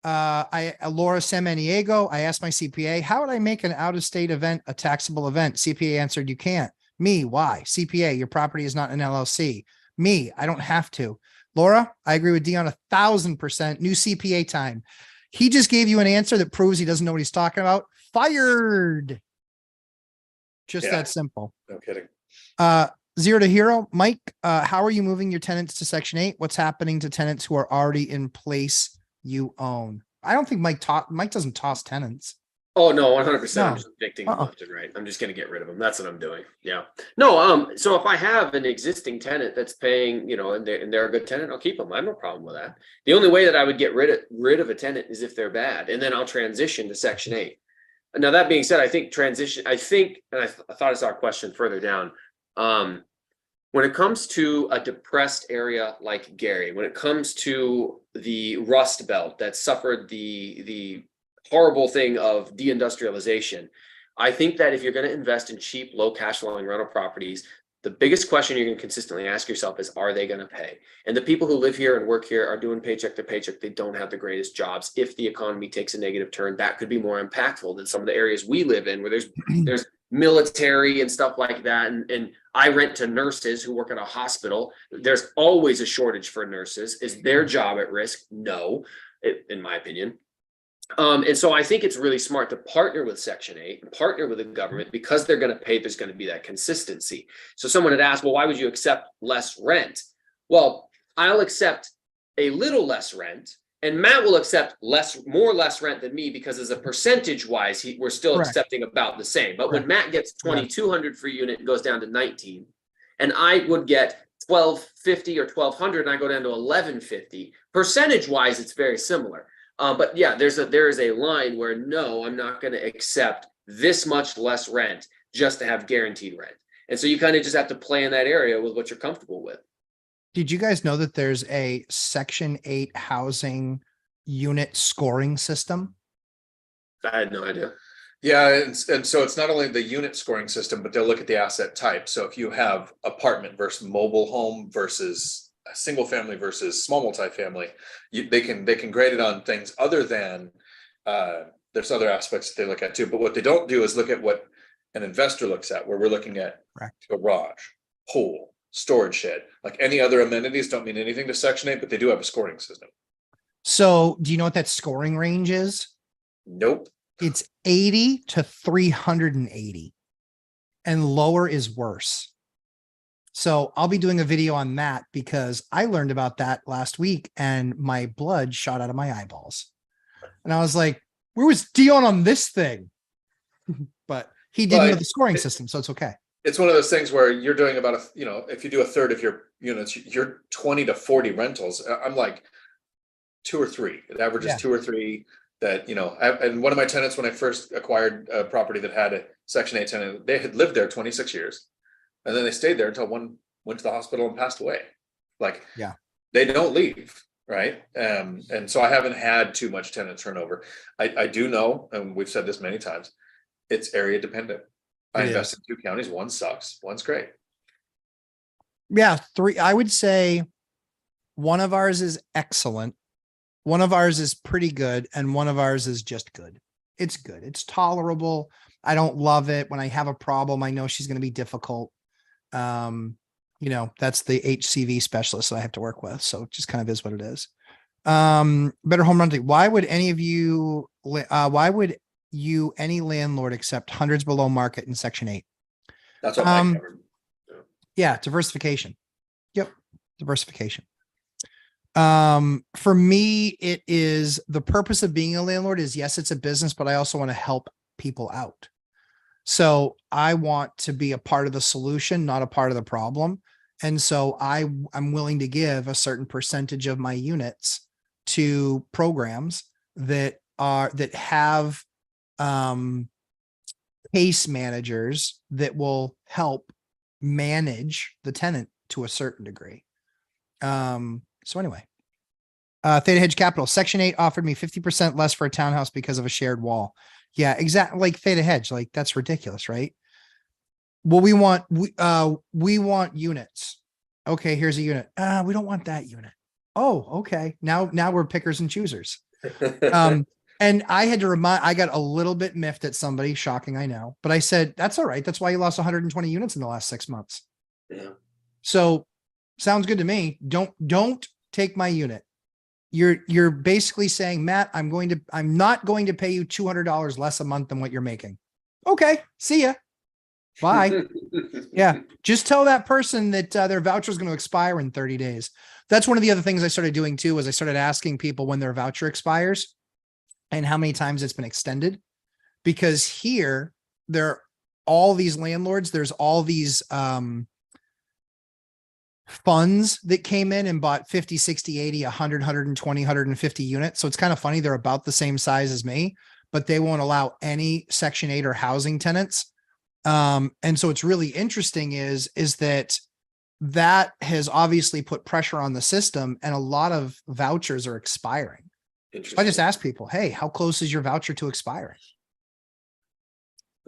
Laura Samaniego, I asked my CPA, how would I make an out-of-state event a taxable event? CPA answered, you can't. Me, why? CPA, your property is not an LLC. Me, I don't have to. Laura, I agree with Dion 1,000%. New CPA time. He just gave you an answer that proves he doesn't know what he's talking about. Fired. Just that simple. No kidding. Zero to hero. Mike, how are you moving your tenants to Section 8? What's happening to tenants who are already in place you own? I don't think Mike doesn't toss tenants. Oh, no, 100%. I'm No. just evicting them left and right. I'm just gonna get rid of them. That's what I'm doing. Yeah. No, so if I have an existing tenant that's paying, and they're a good tenant, I'll keep them. I have no problem with that. The only way that I would get rid of a tenant is if they're bad, and then I'll transition to Section 8. Now, that being said, I think, and I thought I saw a question further down. When it comes to a depressed area like Gary, when it comes to the Rust Belt that suffered the horrible thing of deindustrialization, I think that if you're going to invest in cheap, low cash flowing rental properties, the biggest question you're going to consistently ask yourself is, are they going to pay? And the people who live here and work here are doing paycheck to paycheck. They don't have the greatest jobs. If the economy takes a negative turn, that could be more impactful than some of the areas we live in, where there's military and stuff like that. And I rent to nurses who work at a hospital. There's always a shortage for nurses. Is their job at risk? No, in my opinion. And so I think it's really smart to partner with Section 8 and partner with the government, because they're going to pay. There's going to be that consistency. So someone had asked, well, why would you accept less rent? Well, I'll accept a little less rent, and Matt will accept more less rent than me, because as a percentage wise, we're still accepting about the same. But when Matt gets 2,200 for a unit and goes down to 19, and I would get 1,250 or 1,200 and I go down to 1,150, percentage wise, it's very similar. But yeah, there is a line where, no, I'm not going to accept this much less rent just to have guaranteed rent. And so you kind of just have to play in that area with what you're comfortable with. Did you guys know that there's a Section 8 housing unit scoring system? I had no idea. Yeah, and so it's not only the unit scoring system, but they'll look at the asset type. So if you have apartment versus mobile home versus a single family versus small multifamily, they can grade it on things other than there's other aspects that they look at too. But what they don't do is look at what an investor looks at, where we're looking at garage, pool, storage shed. Like any other amenities don't mean anything to Section 8, but they do have a scoring system. So do you know what that scoring range is? Nope. It's 80 to 380, and lower is worse. So I'll be doing a video on that, because I learned about that last week and my blood shot out of my eyeballs. And I was like, where was Dion on this thing? But he didn't know the scoring system, so it's okay. It's one of those things where you're doing about if you do a third of your units, you're 20 to 40 rentals. I'm like 2 or 3. It averages 2 or 3 that, and one of my tenants, when I first acquired a property that had a Section 8 tenant, they had lived there 26 years. And then they stayed there until one went to the hospital and passed away. They don't leave. Right. And so I haven't had too much tenant turnover. I do know, and we've said this many times, it's area dependent. I invest in 2 counties. One sucks. One's great. Yeah. 3. I would say one of ours is excellent. One of ours is pretty good. And one of ours is just good. It's good. It's tolerable. I don't love it. When I have a problem, I know she's going to be difficult. That's the HCV specialist that I have to work with. So it just kind of is what it is. Better home renting. Why would any landlord accept hundreds below market in Section 8? That's what I covered. Yeah. Diversification. Yep. Diversification. For me, it is the purpose of being a landlord is, yes, it's a business, but I also want to help people out. So I want to be a part of the solution, not a part of the problem. And so I'm willing to give a certain percentage of my units to programs that have case managers that will help manage the tenant to a certain degree. So anyway, Theta Hedge Capital, Section 8 offered me 50% less for a townhouse because of a shared wall. Yeah, exactly. Like Theta Hedge, like that's ridiculous, right? Well, we want units. Okay, here's a unit. We don't want that unit. Oh, okay. Now we're pickers and choosers. And I had to I got a little bit miffed at somebody, shocking, I know, but I said, that's all right. That's why you lost 120 units in the last 6 months. Yeah. So sounds good to me. Don't take my unit. You're basically saying, Matt, I'm not going to pay you $200 less a month than what you're making. Okay. See ya. Bye. Yeah. Just tell that person that their voucher is going to expire in 30 days. That's one of the other things I started doing too, was I started asking people when their voucher expires and how many times it's been extended. because here there are all these landlords, there's all these funds that came in and bought 50, 60, 80, 100, 120, 150 units. So it's kind of funny. They're about the same size as me, but they won't allow any Section 8 or housing tenants. And so it's really interesting is that has obviously put pressure on the system, and a lot of vouchers are expiring. I just ask people, hey, how close is your voucher to expiring?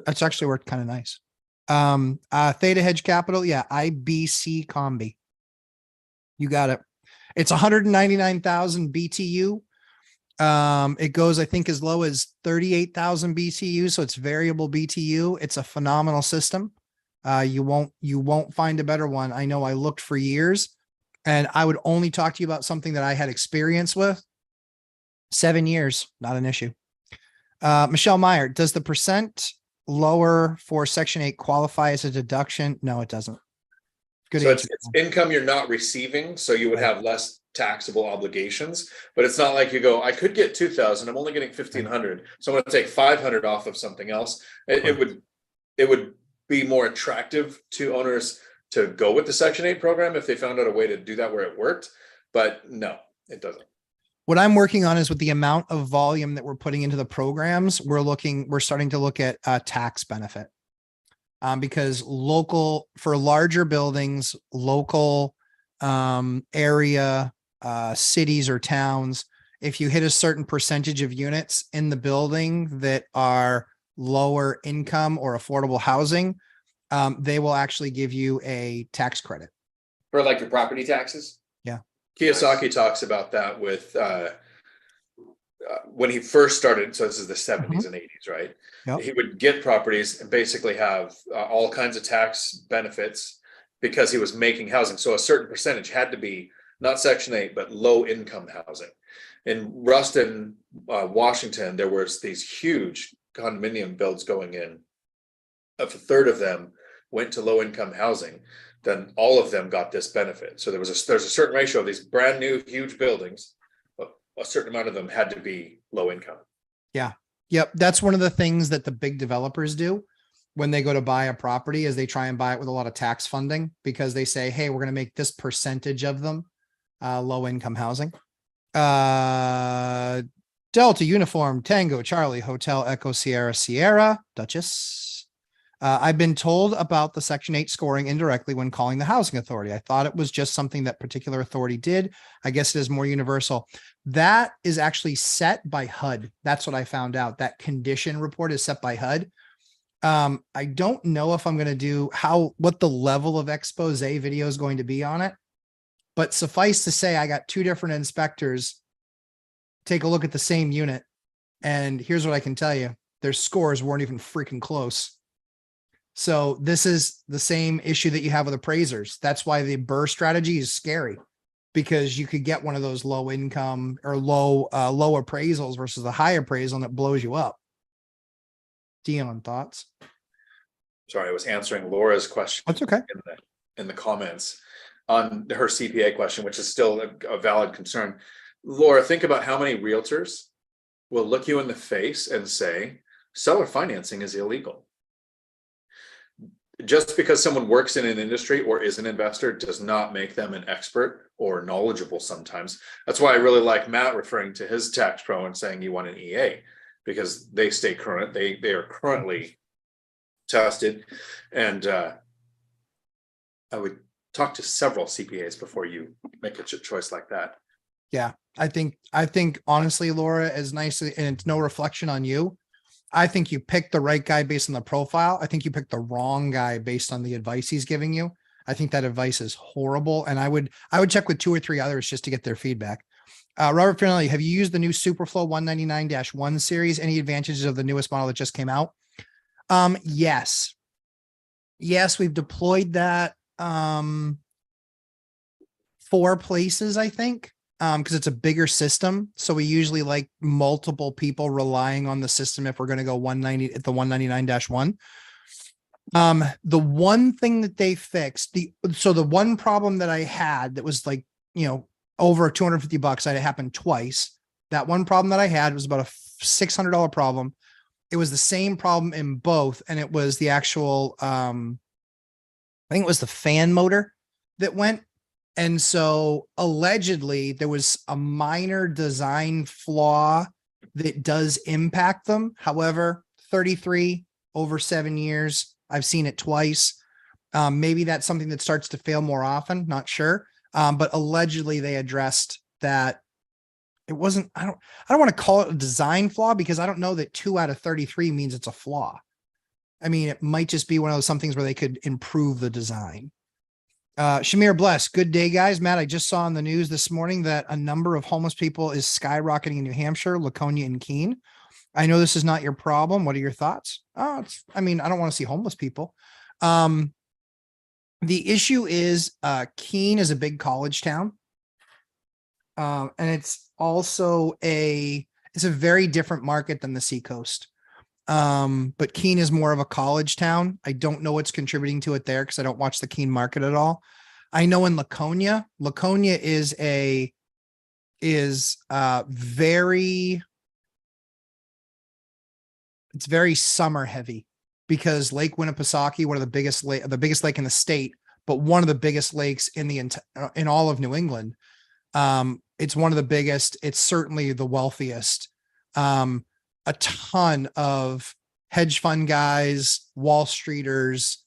That's actually worked kind of nice. Theta Hedge Capital. Yeah. IBC Combi. You got it. It's 199,000 BTU. It goes, I think, as low as 38,000 BTU. So it's variable BTU. It's a phenomenal system. You won't find a better one. I know I looked for years, and I would only talk to you about something that I had experience with. 7 years, not an issue. Michelle Meyer, does the percent lower for Section 8 qualify as a deduction? No, it doesn't. Good So answer. it's income you're not receiving, so you would have less taxable obligations, but it's not like you go, I could get 2,000, I'm only getting 1,500, so I'm going to take 500 off of something else. It would be more attractive to owners to go with the Section 8 program if they found out a way to do that where it worked, but no, it doesn't. What I'm working on is with the amount of volume that we're putting into the programs, we're starting to look at a tax benefit. Because for larger buildings, local area, cities or towns, if you hit a certain percentage of units in the building that are lower income or affordable housing, they will actually give you a tax credit. For like your property taxes? Yeah. Kiyosaki talks about that with when he first started. So this is the 70s and 80s, right? Yep. He would get properties and basically have all kinds of tax benefits because he was making housing. So a certain percentage had to be not Section 8, but low income housing. In Ruston, Washington, there was these huge condominium builds going in. If a third of them went to low income housing, then all of them got this benefit. So there's a certain ratio of these brand new huge buildings, but a certain amount of them had to be low income. Yeah. Yep. That's one of the things that the big developers do when they go to buy a property, is they try and buy it with a lot of tax funding, because they say, hey, we're going to make this percentage of them low income housing. Delta Uniform Tango Charlie Hotel Echo Sierra Sierra Duchess. I've been told about the Section 8 scoring indirectly when calling the housing authority. I thought it was just something that particular authority did. I guess it is more universal. That is actually set by HUD. That's what I found out. That condition report is set by HUD. I don't know if I'm going to do what the level of expose video is going to be on it, but suffice to say, I got two different inspectors take a look at the same unit. And here's what I can tell you. Their scores weren't even freaking close. So this is the same issue that you have with appraisers. That's why the BRRRR strategy is scary, because you could get one of those low income or low appraisals versus a high appraisal, and it blows you up. Dion, thoughts? Sorry, I was answering Laura's question. That's okay. In the comments on her CPA question, which is still a valid concern. Laura, think about how many realtors will look you in the face and say, seller financing is illegal. Just because someone works in an industry or is an investor does not make them an expert or knowledgeable sometimes. That's why I really like Matt referring to his tax pro and saying you want an EA, because they stay current. They are currently tested. And I would talk to several CPAs before you make a choice like that. Yeah, I think honestly, Laura, as nice, and it's no reflection on you, I think you picked the right guy based on the profile. I think you picked the wrong guy based on the advice he's giving you. I think that advice is horrible. And I would check with 2 or 3 others just to get their feedback. Robert Finelli, have you used the new Superflow 199-1 series? Any advantages of the newest model that just came out? Yes, we've deployed that 4 places, I think. Because it's a bigger system. So we usually like multiple people relying on the system if we're going to go 190 at the 199-1. The one thing that they fixed, the one problem that I had that was like, over $250, that had happened twice. That one problem that I had was about a $600 problem. it was the same problem in both. And it was the actual, I think it was the fan motor that went. And so allegedly there was a minor design flaw that does impact them. However, 33 over 7 years, I've seen it twice. Maybe that's something that starts to fail more often, not sure. But allegedly they addressed that. It wasn't, I don't want to call it a design flaw because I don't know that 2 out of 33 means it's a flaw. I mean, it might just be one of those some things where they could improve the design. Shamir Bless, good day, guys. Matt, I just saw on the news this morning that a number of homeless people is skyrocketing in New Hampshire, Laconia, and Keene. I know this is not your problem. What are your thoughts? I mean, I don't want to see homeless people. The issue is Keene is a big college town. And it's also it's a very different market than the Seacoast. But Keene is more of a college town. I don't know what's contributing to it there because I don't watch the Keene market at all. I know in Laconia is very summer heavy because Lake Winnipesaukee, one of the biggest lake in the state, but one of the biggest lakes in all of New England. It's one of the biggest. It's certainly the wealthiest. A ton of hedge fund guys, Wall Streeters,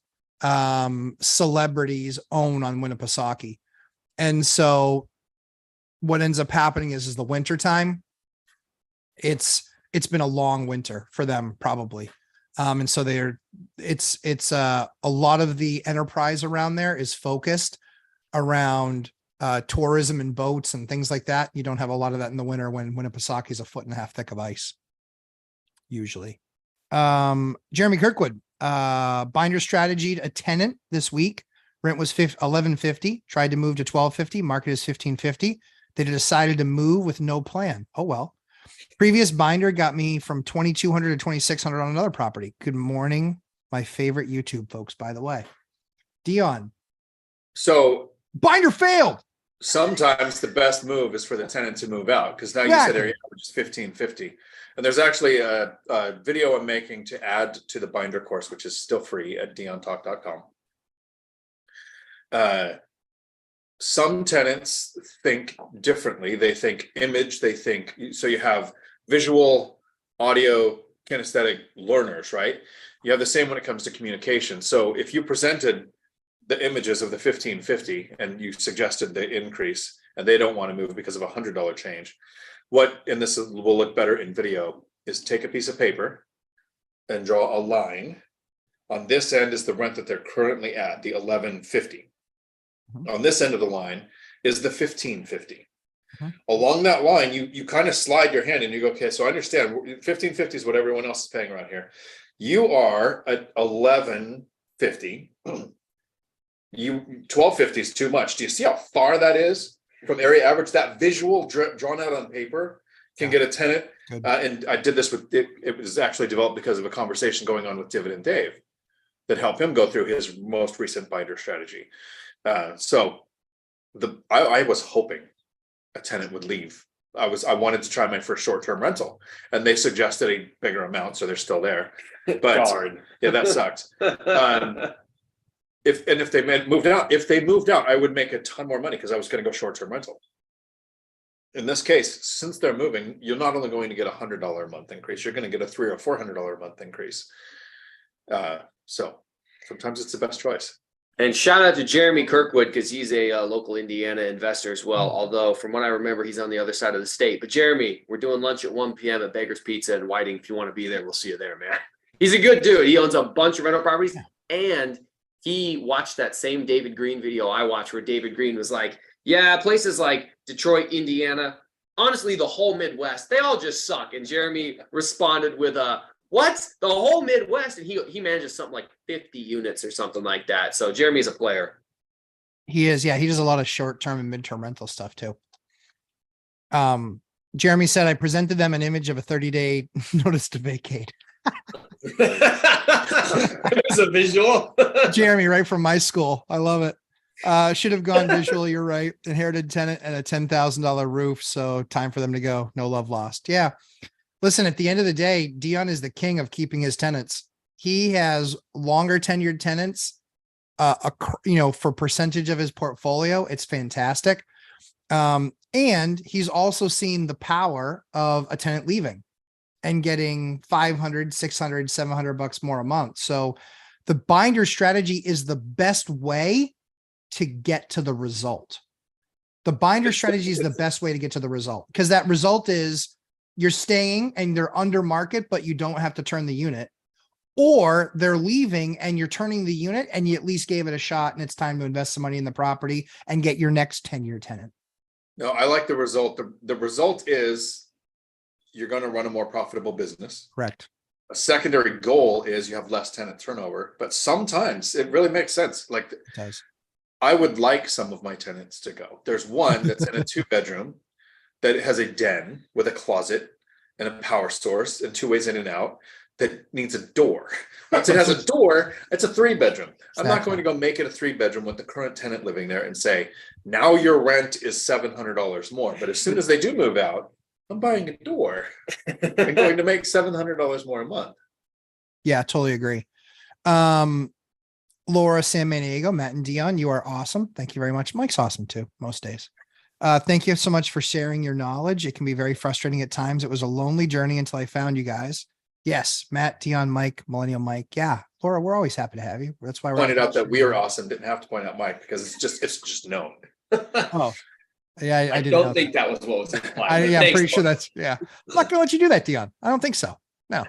celebrities own on Winnipesaukee. And so what ends up happening is the winter time. It's been a long winter for them probably. And so it's a lot of the enterprise around there is focused around tourism and boats and things like that. You don't have a lot of that in the winter when Winnipesaukee is 1.5 feet thick of ice. Usually. Jeremy Kirkwood, binder strategy, a tenant this week. Rent was $11.50, tried to move to $12.50. Market is $15.50. They decided to move with no plan. Oh, well. Previous binder got me from $2,200 to $2,600 on another property. Good morning. My favorite YouTube folks, by the way. Dion. So binder failed. Sometimes the best move is for the tenant to move out because now you said area average is $15.50. And there's actually a video I'm making to add to the binder course, which is still free at diontalk.com. Some tenants think differently. They think image, so you have visual, audio, kinesthetic learners, right? You have the same when it comes to communication. So if you presented the images of the $15.50 and you suggested the increase and they don't want to move because of $100 change, and this will look better in video, is take a piece of paper and draw a line. On this end is the rent that they're currently at, the $11.50. On this end of the line is the $15.50. Along that line, you kind of slide your hand and you go, okay, so I understand $15.50 is what everyone else is paying around here. You are at $11.50. $12.50 is too much. Do you see how far that is from area average? That visual drawn out on paper can get a tenant. And I did this with it was actually developed because of a conversation going on with Dividend Dave that helped him go through his most recent binder strategy. So I was hoping a tenant would leave. I wanted to try my first short-term rental, and they suggested a bigger amount, so they're still there. But yeah, that sucked. If they moved out, I would make a ton more money because I was going to go short-term rental. In this case, since they're moving, you're not only going to get $100 a month increase, you're going to get a $300 or $400 a month increase. So sometimes it's the best choice. And shout out to Jeremy Kirkwood because he's a local Indiana investor as well. Although from what I remember, he's on the other side of the state. But Jeremy, we're doing lunch at 1 p.m. at Baker's Pizza in Whiting. If you want to be there, we'll see you there, man. He's a good dude. He owns a bunch of rental properties, and he watched that same David Green video I watched where David Green was like, yeah, places like Detroit, Indiana, honestly, the whole Midwest, they all just suck. And Jeremy responded with what? The whole Midwest? And he manages something like 50 units or something like that. So Jeremy's a player. He is. Yeah. He does a lot of short-term and mid-term rental stuff too. Jeremy said, I presented them an image of a 30-day notice to vacate. It was a visual. Jeremy, right from my school. I love it. Should have gone visual. You're right. Inherited tenant and a $10,000 roof. So time for them to go. No love lost. Yeah. Listen, at the end of the day, Dion is the king of keeping his tenants. He has longer tenured tenants, for percentage of his portfolio. It's fantastic. And he's also seen the power of a tenant leaving and getting 500, 600, 700 bucks more a month. So the binder strategy is the best way to get to the result. The binder strategy is the best way to get to the result, because that result is you're staying and they're under market, but you don't have to turn the unit, or they're leaving and you're turning the unit and you at least gave it a shot and it's time to invest some money in the property and get your next 10-year tenant. No, I like the result. The result is you're going to run a more profitable business. Correct. A secondary goal is you have less tenant turnover, but sometimes it really makes sense. Like It does. I would like some of my tenants to go. There's one that's in a 2-bedroom that has a den with a closet and a power source and 2 ways in and out that needs a door. Once it has a door, it's a 3-bedroom. I'm not going to go make it a 3-bedroom with the current tenant living there and say, now your rent is $700 more. But as soon as they do move out, I'm buying a door and going to make $700 more a month. Yeah, totally agree. Laura, San Maniego, Matt and Dion, you are awesome. Thank you very much. Mike's awesome too, most days. Thank you so much for sharing your knowledge. It can be very frustrating at times. It was a lonely journey until I found you guys. Yes, Matt, Dion, Mike, Millennial Mike. Yeah, Laura, we're always happy to have you. That's why we're pointed out that we are awesome. Didn't have to point out Mike because it's just known. Oh, yeah, I don't think that was what was implied. I'm pretty sure that's, yeah. I'm not gonna let you do that, Dion. I don't think so. No.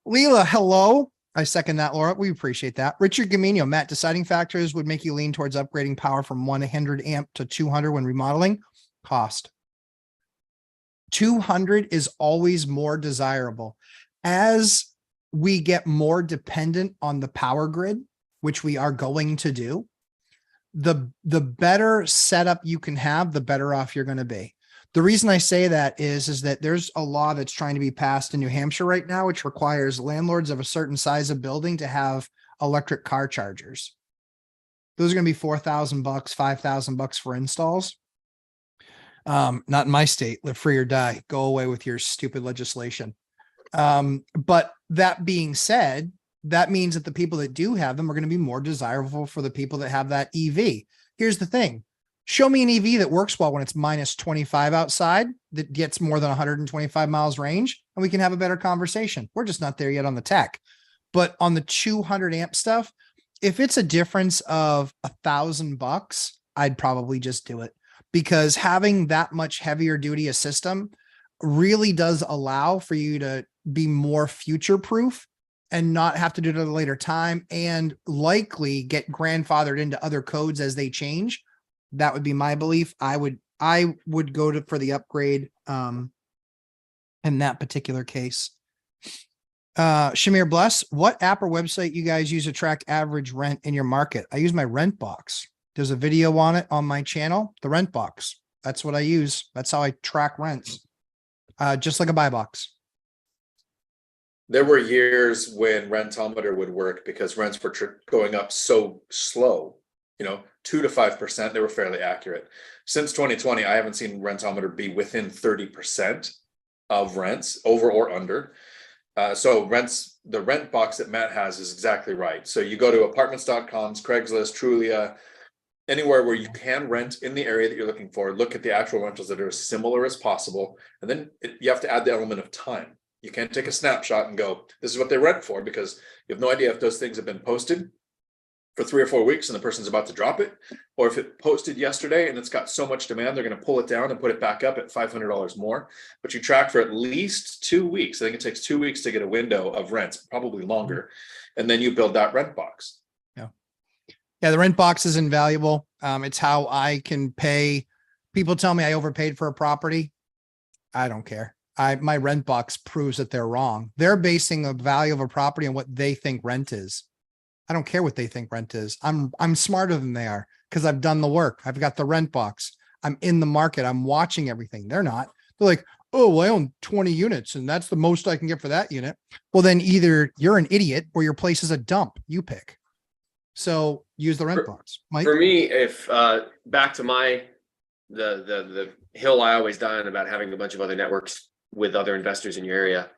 Leela, hello. I second that, Laura. We appreciate that. Richard Gamino, Matt, deciding factors would make you lean towards upgrading power from 100 amp to 200 when remodeling. Cost. 200 is always more desirable. As we get more dependent on the power grid, which we are going to do, the better setup you can have, the better off you're going to be. The reason I say that is that there's a law that's trying to be passed in New Hampshire right now, which requires landlords of a certain size of building to have electric car chargers. Those are going to be $4,000, $5,000 for installs. Not in my state. Live free or die. Go away with your stupid legislation. But that being said, that means that the people that do have them are going to be more desirable for the people that have that EV. Here's the thing. Show me an EV that works well when it's minus 25 outside, that gets more than 125 miles range, and we can have a better conversation. We're just not there yet on the tech. But on the 200 amp stuff, if it's a difference of $1,000, I'd probably just do it, because having that much heavier duty a system really does allow for you to be more future proof and not have to do it at a later time, and likely get grandfathered into other codes as they change. That would be my belief. I would go for the upgrade in that particular case. Shamir Bless, what app or website you guys use to track average rent in your market? I use my rent box. There's a video on it on my channel, the rent box. That's what I use. That's how I track rents. Just like a buy box. There were years when Rentometer would work because rents were going up so slow. 2 to 5%, they were fairly accurate. Since 2020, I haven't seen Rentometer be within 30% of rents, over or under. So the rent box that Matt has is exactly right. So you go to apartments.com's, Craigslist, Trulia, anywhere where you can rent in the area that you're looking for, look at the actual rentals that are as similar as possible. And then you have to add the element of time. You can't take a snapshot and go, this is what they rent for, because you have no idea if those things have been posted for 3 or 4 weeks and the person's about to drop it, or if it posted yesterday and it's got so much demand, they're going to pull it down and put it back up at $500 more. But you track for at least 2 weeks. I think it takes 2 weeks to get a window of rents, probably longer. And then you build that rent box. Yeah, the rent box is invaluable. It's how I can pay. People tell me I overpaid for a property. I don't care. My rent box proves that they're wrong. They're basing the value of a property on what they think rent is. I don't care what they think rent is. I'm smarter than they are because I've done the work. I've got the rent box. I'm in the market. I'm watching everything. They're not. They're like, oh, well, I own 20 units and that's the most I can get for that unit. Well, then either you're an idiot or your place is a dump. You pick. So use the rent box. Mike? For me, if back to my the hill I always die on about having a bunch of other networks with other investors in your area.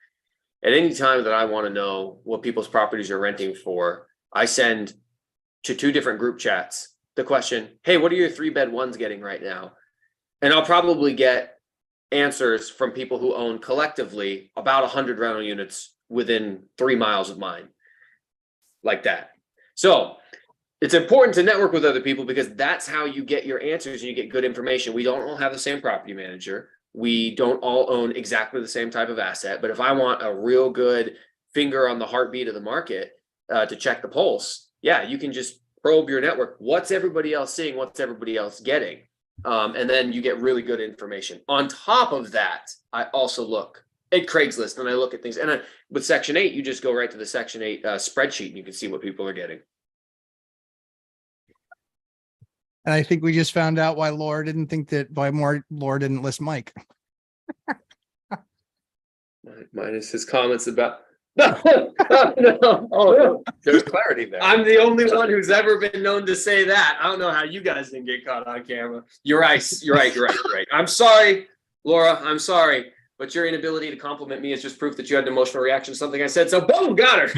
At any time that I want to know what people's properties are renting for, I send to 2 different group chats the question, hey, what are your 3-bed ones getting right now? And I'll probably get answers from people who own collectively about 100 rental units within 3 miles of mine, like that. So it's important to network with other people because that's how you get your answers and you get good information. We don't all have the same property manager. We don't all own exactly the same type of asset. But if I want a real good finger on the heartbeat of the market to check the pulse, yeah, you can just probe your network. What's everybody else seeing? What's everybody else getting? And then you get really good information. On top of that, I also look at Craigslist and I look at things. And with Section 8, you just go right to the Section 8 spreadsheet and you can see what people are getting. And I think we just found out why Laura didn't list Mike. Minus his comments about no. Oh, no. There's clarity there. I'm the only one who's ever been known to say that. I don't know how you guys didn't get caught on camera. You're right. I'm sorry, Laura. I'm sorry. But your inability to compliment me is just proof that you had an emotional reaction to something I said. So boom, got her.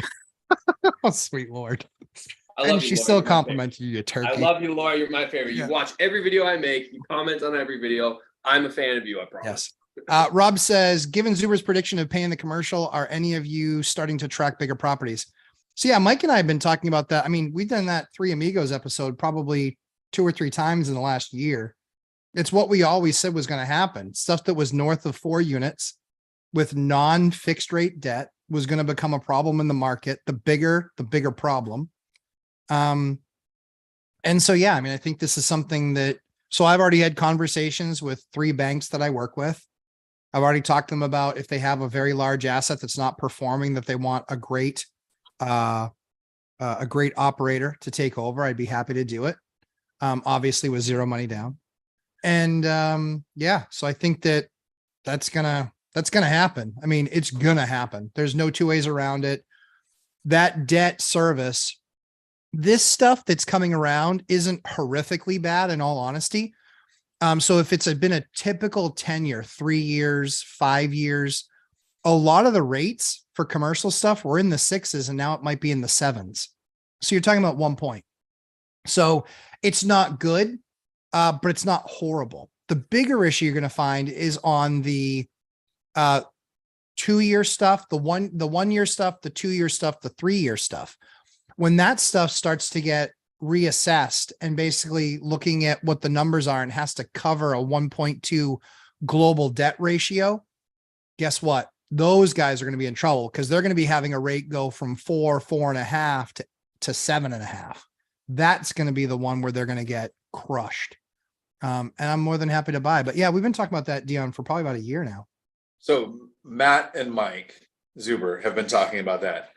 Oh, sweet Lord. And she still complimented you, turkey. I love you, Laura. You're my favorite. Yeah. You watch every video I make. You comment on every video. I'm a fan of you, I promise. Yes. Rob says, given Zuber's prediction of paying the commercial, are any of you starting to track bigger properties? So yeah, Mike and I have been talking about that. I mean, we've done that 3 Amigos episode probably 2 or 3 times in the last year. It's what we always said was going to happen. Stuff that was north of 4 units with non-fixed rate debt was going to become a problem in the market. The bigger problem. And so, yeah, I mean, I think this is something that, so I've already had conversations with 3 banks that I work with. I've already talked to them about if they have a very large asset that's not performing, that they want a great operator to take over. I'd be happy to do it. Obviously with 0 money down. And yeah, so I think that's gonna happen. I mean, it's gonna happen. There's no 2 ways around it. That debt service, this stuff that's coming around isn't horrifically bad in all honesty. So if it's been a typical tenure, 3 years, 5 years, a lot of the rates for commercial stuff were in the 6s and now it might be in the 7s. So you're talking about 1 point. So it's not good, but it's not horrible. The bigger issue you're going to find is on the 2-year stuff, the 1 year stuff, the 2-year stuff, the 3-year stuff. When that stuff starts to get reassessed and basically looking at what the numbers are and has to cover a 1.2 global debt ratio, guess what? Those guys are going to be in trouble because they're going to be having a rate go from 4.5 to 7.5. That's going to be the one where they're going to get crushed. And I'm more than happy to buy. But yeah, we've been talking about that, Dion, for probably about a year now. So Matt and Mike Zuber have been talking about that.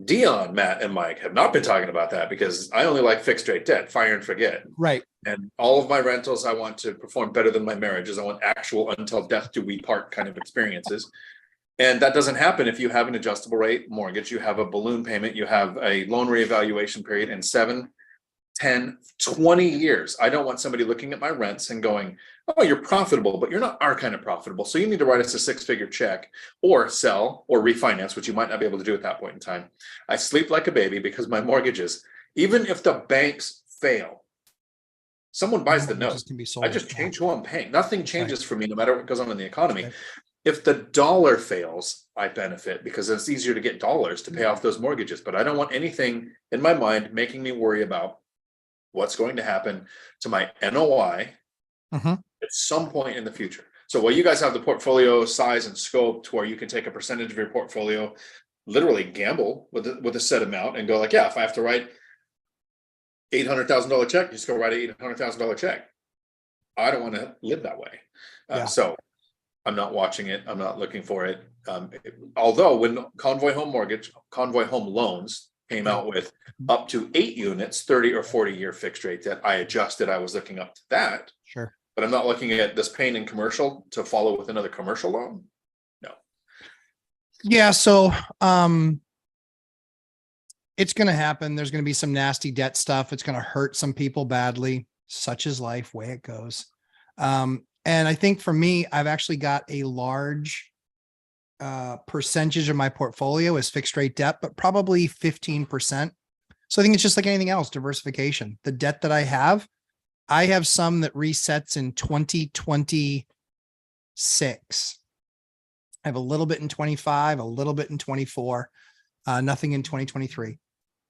Dion, Matt, and Mike have not been talking about that because I only like fixed rate debt, fire and forget. Right. And all of my rentals, I want to perform better than my marriages. I want actual until death do we part kind of experiences. And that doesn't happen if you have an adjustable rate mortgage, you have a balloon payment, you have a loan reevaluation period in 7, 10, 20 years. I don't want somebody looking at my rents and going, oh, you're profitable, but you're not our kind of profitable. So you need to write us a 6-figure check or sell or refinance, which you might not be able to do at that point in time. I sleep like a baby because my mortgages, even if the banks fail, someone buys the note. I just change who I'm paying. Nothing changes for me no matter what goes on in the economy. Okay. If the dollar fails, I benefit because it's easier to get dollars to pay off those mortgages. But I don't want anything in my mind making me worry about what's going to happen to my NOI at some point in the future. So while you guys have the portfolio size and scope to where you can take a percentage of your portfolio, literally gamble with a set amount and go like, yeah, if I have to write $800,000 check, just go write an $800,000 check. I don't want to live that way. So I'm not watching it. I'm not looking for it. Although when Convoy Home Loans came out with up to 8 units, 30 or 40 year fixed rate debt, I adjusted. I was looking up to that. Sure. But I'm not looking at this paying in commercial to follow with another commercial loan. No. Yeah. So it's going to happen. There's going to be some nasty debt stuff. It's going to hurt some people badly. Such is life, way it goes. And I think for me, I've actually got a large percentage of my portfolio is fixed rate debt, but probably 15%. So I think it's just like anything else, diversification. The debt that I have some that resets in 2026. I have a little bit in 25, a little bit in 24, nothing in 2023.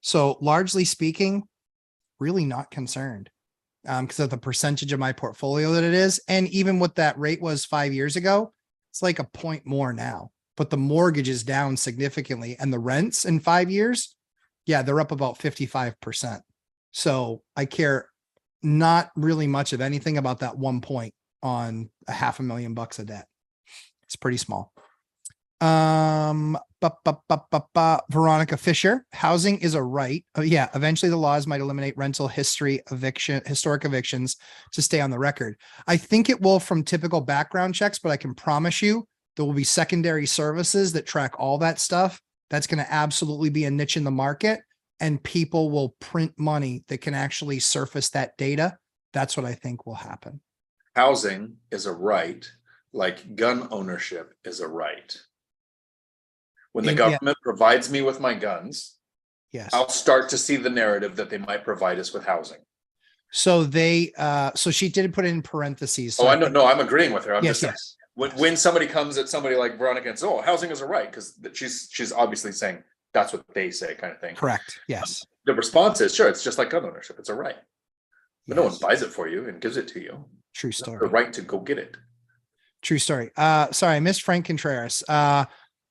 So largely speaking, really not concerned because of the percentage of my portfolio that it is. And even what that rate was 5 years ago, it's like a point more now, but the mortgage is down significantly and the rents in 5 years, yeah, they're up about 55%. So I care not really much of anything about that 1 point on $500,000 of debt. It's pretty small. Veronica Fisher, housing is a right. Oh yeah. Eventually the laws might eliminate rental historic evictions to stay on the record. I think it will from typical background checks, but I can promise you there will be secondary services that track all that stuff. That's going to absolutely be a niche in the market and people will print money that can actually surface that data. That's what I think will happen. Housing is a right, like gun ownership is a right. When the government provides me with my guns, yes, I'll start to see the narrative that they might provide us with housing. So so she did put it in parentheses. So I know. No, I'm agreeing with her. I'm yes, just yes. When somebody comes at somebody like Veronica and says, "Oh, housing is a right," because she's obviously saying that's what they say, kind of thing. Correct. Yes. The response is, sure, it's just like gun ownership. It's a right, but yes. no one buys it for you and gives it to you. True story. The right to go get it. True story. Sorry, I missed Frank Contreras.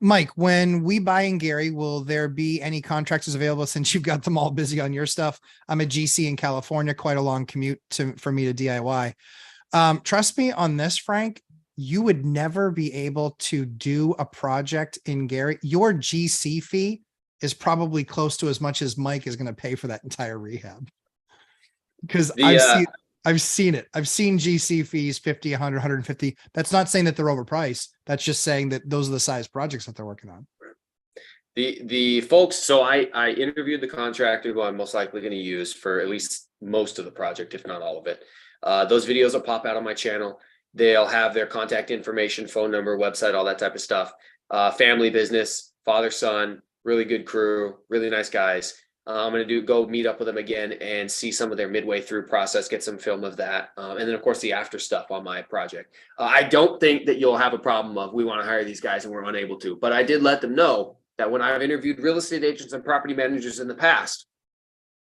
Mike, when we buy in Gary, will there be any contractors available since you've got them all busy on your stuff? I'm a GC in California, quite a long commute for me to DIY. Trust me on this, Frank, you would never be able to do a project in Gary. Your GC fee is probably close to as much as Mike is going to pay for that entire rehab. Because I've seen it. I've seen GC fees, 50, 100, 150. That's not saying that they're overpriced. That's just saying that those are the size projects that they're working on. The folks, so I interviewed the contractor who I'm most likely going to use for at least most of the project, if not all of it. Those videos will pop out on my channel. They'll have their contact information, phone number, website, all that type of stuff. Family business, father, son, really good crew, really nice guys. I'm going to go meet up with them again and see some of their midway through process, get some film of that. And then of course the after stuff on my project. I don't think that you'll have a problem of we want to hire these guys and we're unable to, but I did let them know that when I've interviewed real estate agents and property managers in the past,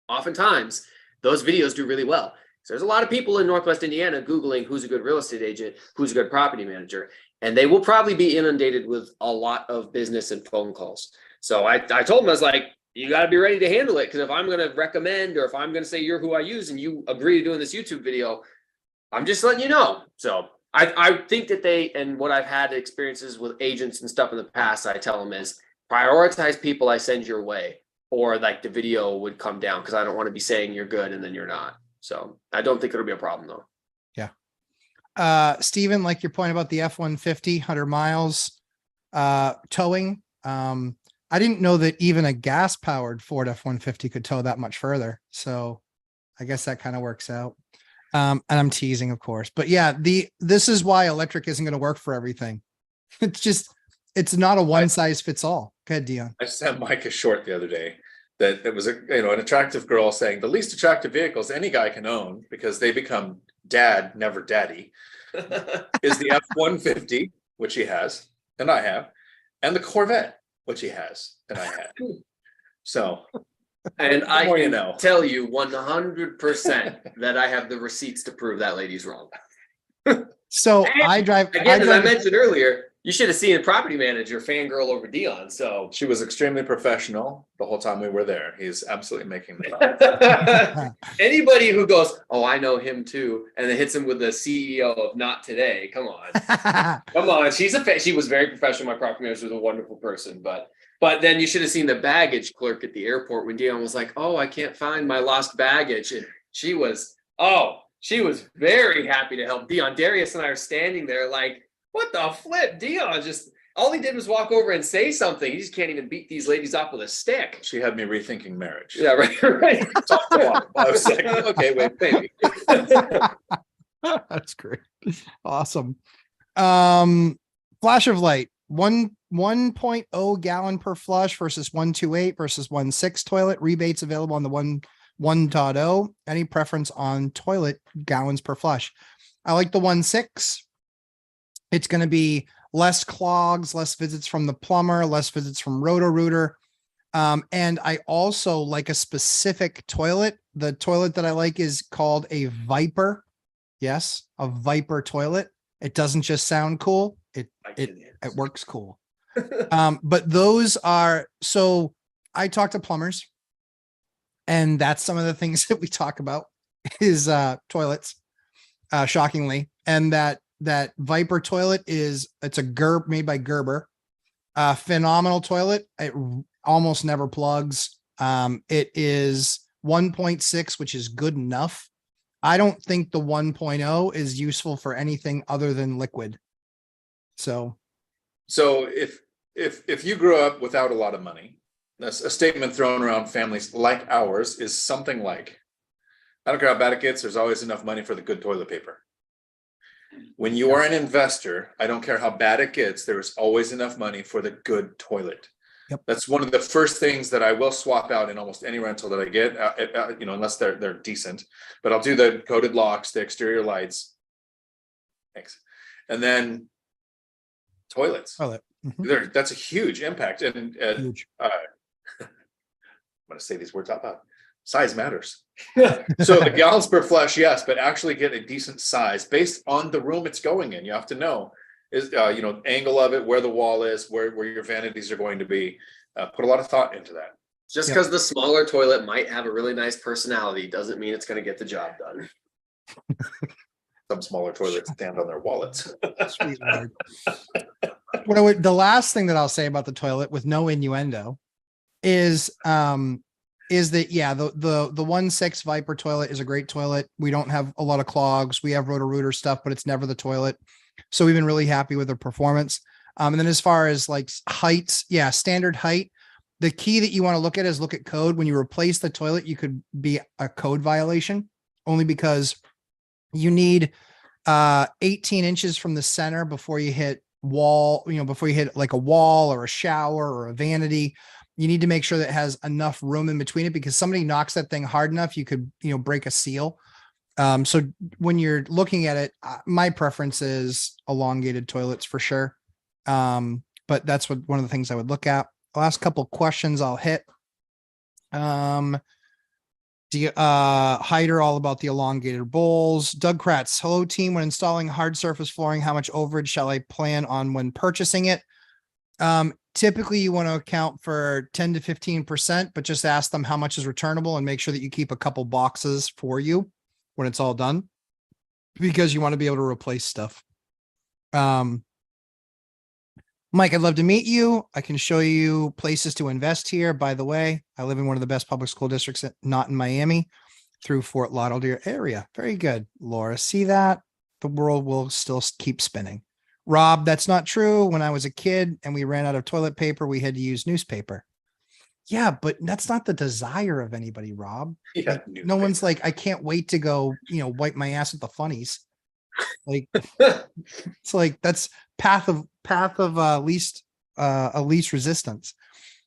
oftentimes those videos do really well. So there's a lot of people in Northwest Indiana Googling who's a good real estate agent, who's a good property manager, and they will probably be inundated with a lot of business and phone calls. So I told them, I was like, you got to be ready to handle it. Because if I'm going to recommend or if I'm going to say you're who I use and you agree to doing this YouTube video, I'm just letting you know. So I think that and what I've had experiences with agents and stuff in the past, I tell them is prioritize people I send your way or like the video would come down because I don't want to be saying you're good and then you're not. So I don't think it'll be a problem though. Yeah. Steven, like your point about the F-150, 100 miles, towing, I didn't know that even a gas powered Ford F-150 could tow that much further. So I guess that kind of works out. And I'm teasing, of course, but yeah, this is why electric isn't going to work for everything. It's not a one size fits all. Go ahead, Dion. I sent Mike a short the other day that it was an attractive girl saying the least attractive vehicles any guy can own because they become dad, never daddy, is the F-150, which he has, and I have, and the Corvette, which he has, and I have. So, and I can tell you 100% that I have the receipts to prove that lady's wrong. So and I drive. As I mentioned earlier, you should have seen a property manager fangirl over Dion. So she was extremely professional the whole time we were there. He's absolutely making the Anybody who goes, oh, I know him too, and then hits him with the CEO of Not Today. Come on, come on. She was very professional. My property manager was a wonderful person, but then you should have seen the baggage clerk at the airport when Dion was like, oh, I can't find my lost baggage. And she was very happy to help Dion. Darius and I are standing there like, what the flip? Dion just, all he did was walk over and say something. He just can't even beat these ladies up with a stick. She had me rethinking marriage. Yeah, right. I was like, okay, wait, baby. That's great. Awesome. Flash of light, 1.0 gallon per flush versus 1.28 versus 1.6 toilet. Rebates available on the 1.0. Any preference on toilet gallons per flush? I like the 1.6. It's going to be less clogs, less visits from the plumber, less visits from Roto-Rooter. And I also like a specific toilet. The toilet that I like is called a Viper. Yes, a Viper toilet. It doesn't just sound cool. It works cool. But those are, so I talk to plumbers, and that's some of the things that we talk about is toilets, shockingly. And that Viper toilet it's a Gerb made by Gerber. Phenomenal toilet. It almost never plugs. It is 1.6, which is good enough. I don't think the 1.0 is useful for anything other than liquid. So if you grew up without a lot of money, that's a statement thrown around families like ours is something like, I don't care how bad it gets, there's always enough money for the good toilet paper. When you are an investor, I don't care how bad it gets, there is always enough money for the good toilet. Yep. That's one of the first things that I will swap out in almost any rental that I get, unless they're decent. But I'll do the coated locks, the exterior lights. Thanks. And then toilets. Mm-hmm. That's a huge impact. And huge. I'm going to say these words out loud. Size matters. So the gallons per flush, yes, but actually get a decent size based on the room it's going in. You have to know is angle of it, where the wall is, where your vanities are going to be. Put a lot of thought into that. Just because the smaller toilet might have a really nice personality doesn't mean it's going to get the job done. Some smaller toilets stand on their wallets. Sweet Lord. The last thing that I'll say about the toilet, with no innuendo, is that the 1.6 Viper toilet is a great toilet. We don't have a lot of clogs. We have Roto-Rooter stuff, but it's never the toilet. So we've been really happy with the performance. And then as far as like heights, standard height, the key that you want to look at is look at code. When you replace the toilet, you could be a code violation, only because you need 18 inches from the center before you hit wall, before you hit like a wall or a shower or a vanity. You need to make sure that it has enough room in between it, because somebody knocks that thing hard enough, you could, break a seal. So when you're looking at it, my preference is elongated toilets for sure. But that's one of the things I would look at. The last couple questions I'll hit. Hyder, all about the elongated bowls. Doug Kratz, hello team. When installing hard surface flooring, how much overage shall I plan on when purchasing it? Typically you want to account for 10 to 15%, but just ask them how much is returnable and make sure that you keep a couple boxes for you when it's all done, because you want to be able to replace stuff. Mike, I'd love to meet you. I can show you places to invest here. By the way, I live in one of the best public school districts, not in Miami, through Fort Lauderdale area. Very good. Laura, see that? The world will still keep spinning. Rob, that's not true. When I was a kid and we ran out of toilet paper, we had to use newspaper. Yeah, but that's not the desire of anybody, Rob. Yeah, like, no one's like, I can't wait to go, wipe my ass at the funnies. Like, it's like, that's path of least resistance.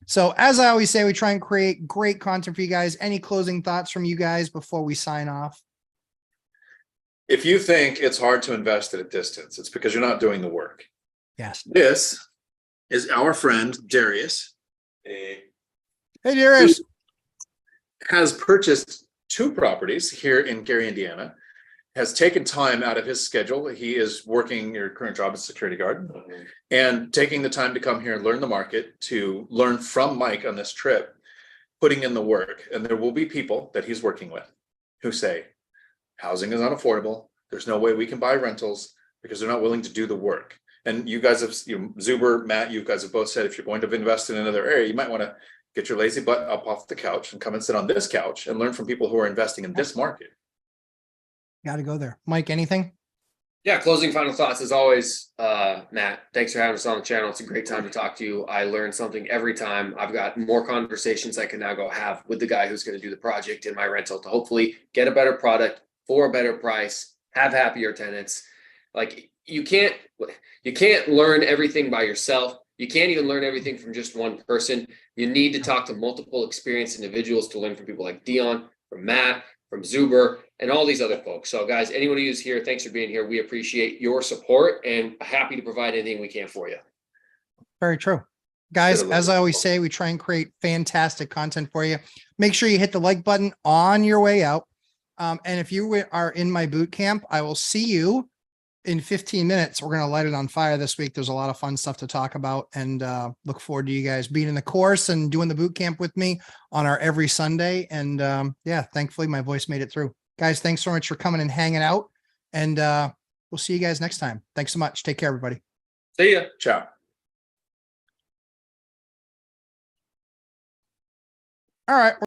So as I always say, we try and create great content for you guys. Any closing thoughts from you guys before we sign off? If you think it's hard to invest at a distance, it's because you're not doing the work. Yes. This is our friend Darius. Hey, Darius. Has purchased 2 properties here in Gary, Indiana, has taken time out of his schedule. He is working your current job as security guard and taking the time to come here and learn the market, to learn from Mike on this trip, putting in the work. And there will be people that he's working with who say, housing is unaffordable. There's no way we can buy rentals because they're not willing to do the work. And you guys have, Zuber, Matt, you guys have both said, if you're going to invest in another area, you might want to get your lazy butt up off the couch and come and sit on this couch and learn from people who are investing in this market. Got to go there. Mike, anything? Yeah, closing final thoughts as always. Matt, thanks for having us on the channel. It's a great time to talk to you. I learn something every time. I've got more conversations I can now go have with the guy who's going to do the project in my rental to hopefully get a better product for a better price, have happier tenants. Like you can't learn everything by yourself. You can't even learn everything from just one person. You need to talk to multiple experienced individuals to learn from people like Dion, from Matt, from Zuber, and all these other folks. So guys, anyone who's here, thanks for being here. We appreciate your support and happy to provide anything we can for you. Very true. Guys, as I always say, we try and create fantastic content for you. Make sure you hit the like button on your way out. And if you are in my boot camp, I will see you in 15 minutes. We're going to light it on fire this week. There's a lot of fun stuff to talk about, and look forward to you guys being in the course and doing the boot camp with me on our every Sunday. And yeah, thankfully my voice made it through. Guys, thanks so much for coming and hanging out, and we'll see you guys next time. Thanks so much. Take care, everybody. See ya. Ciao. All right.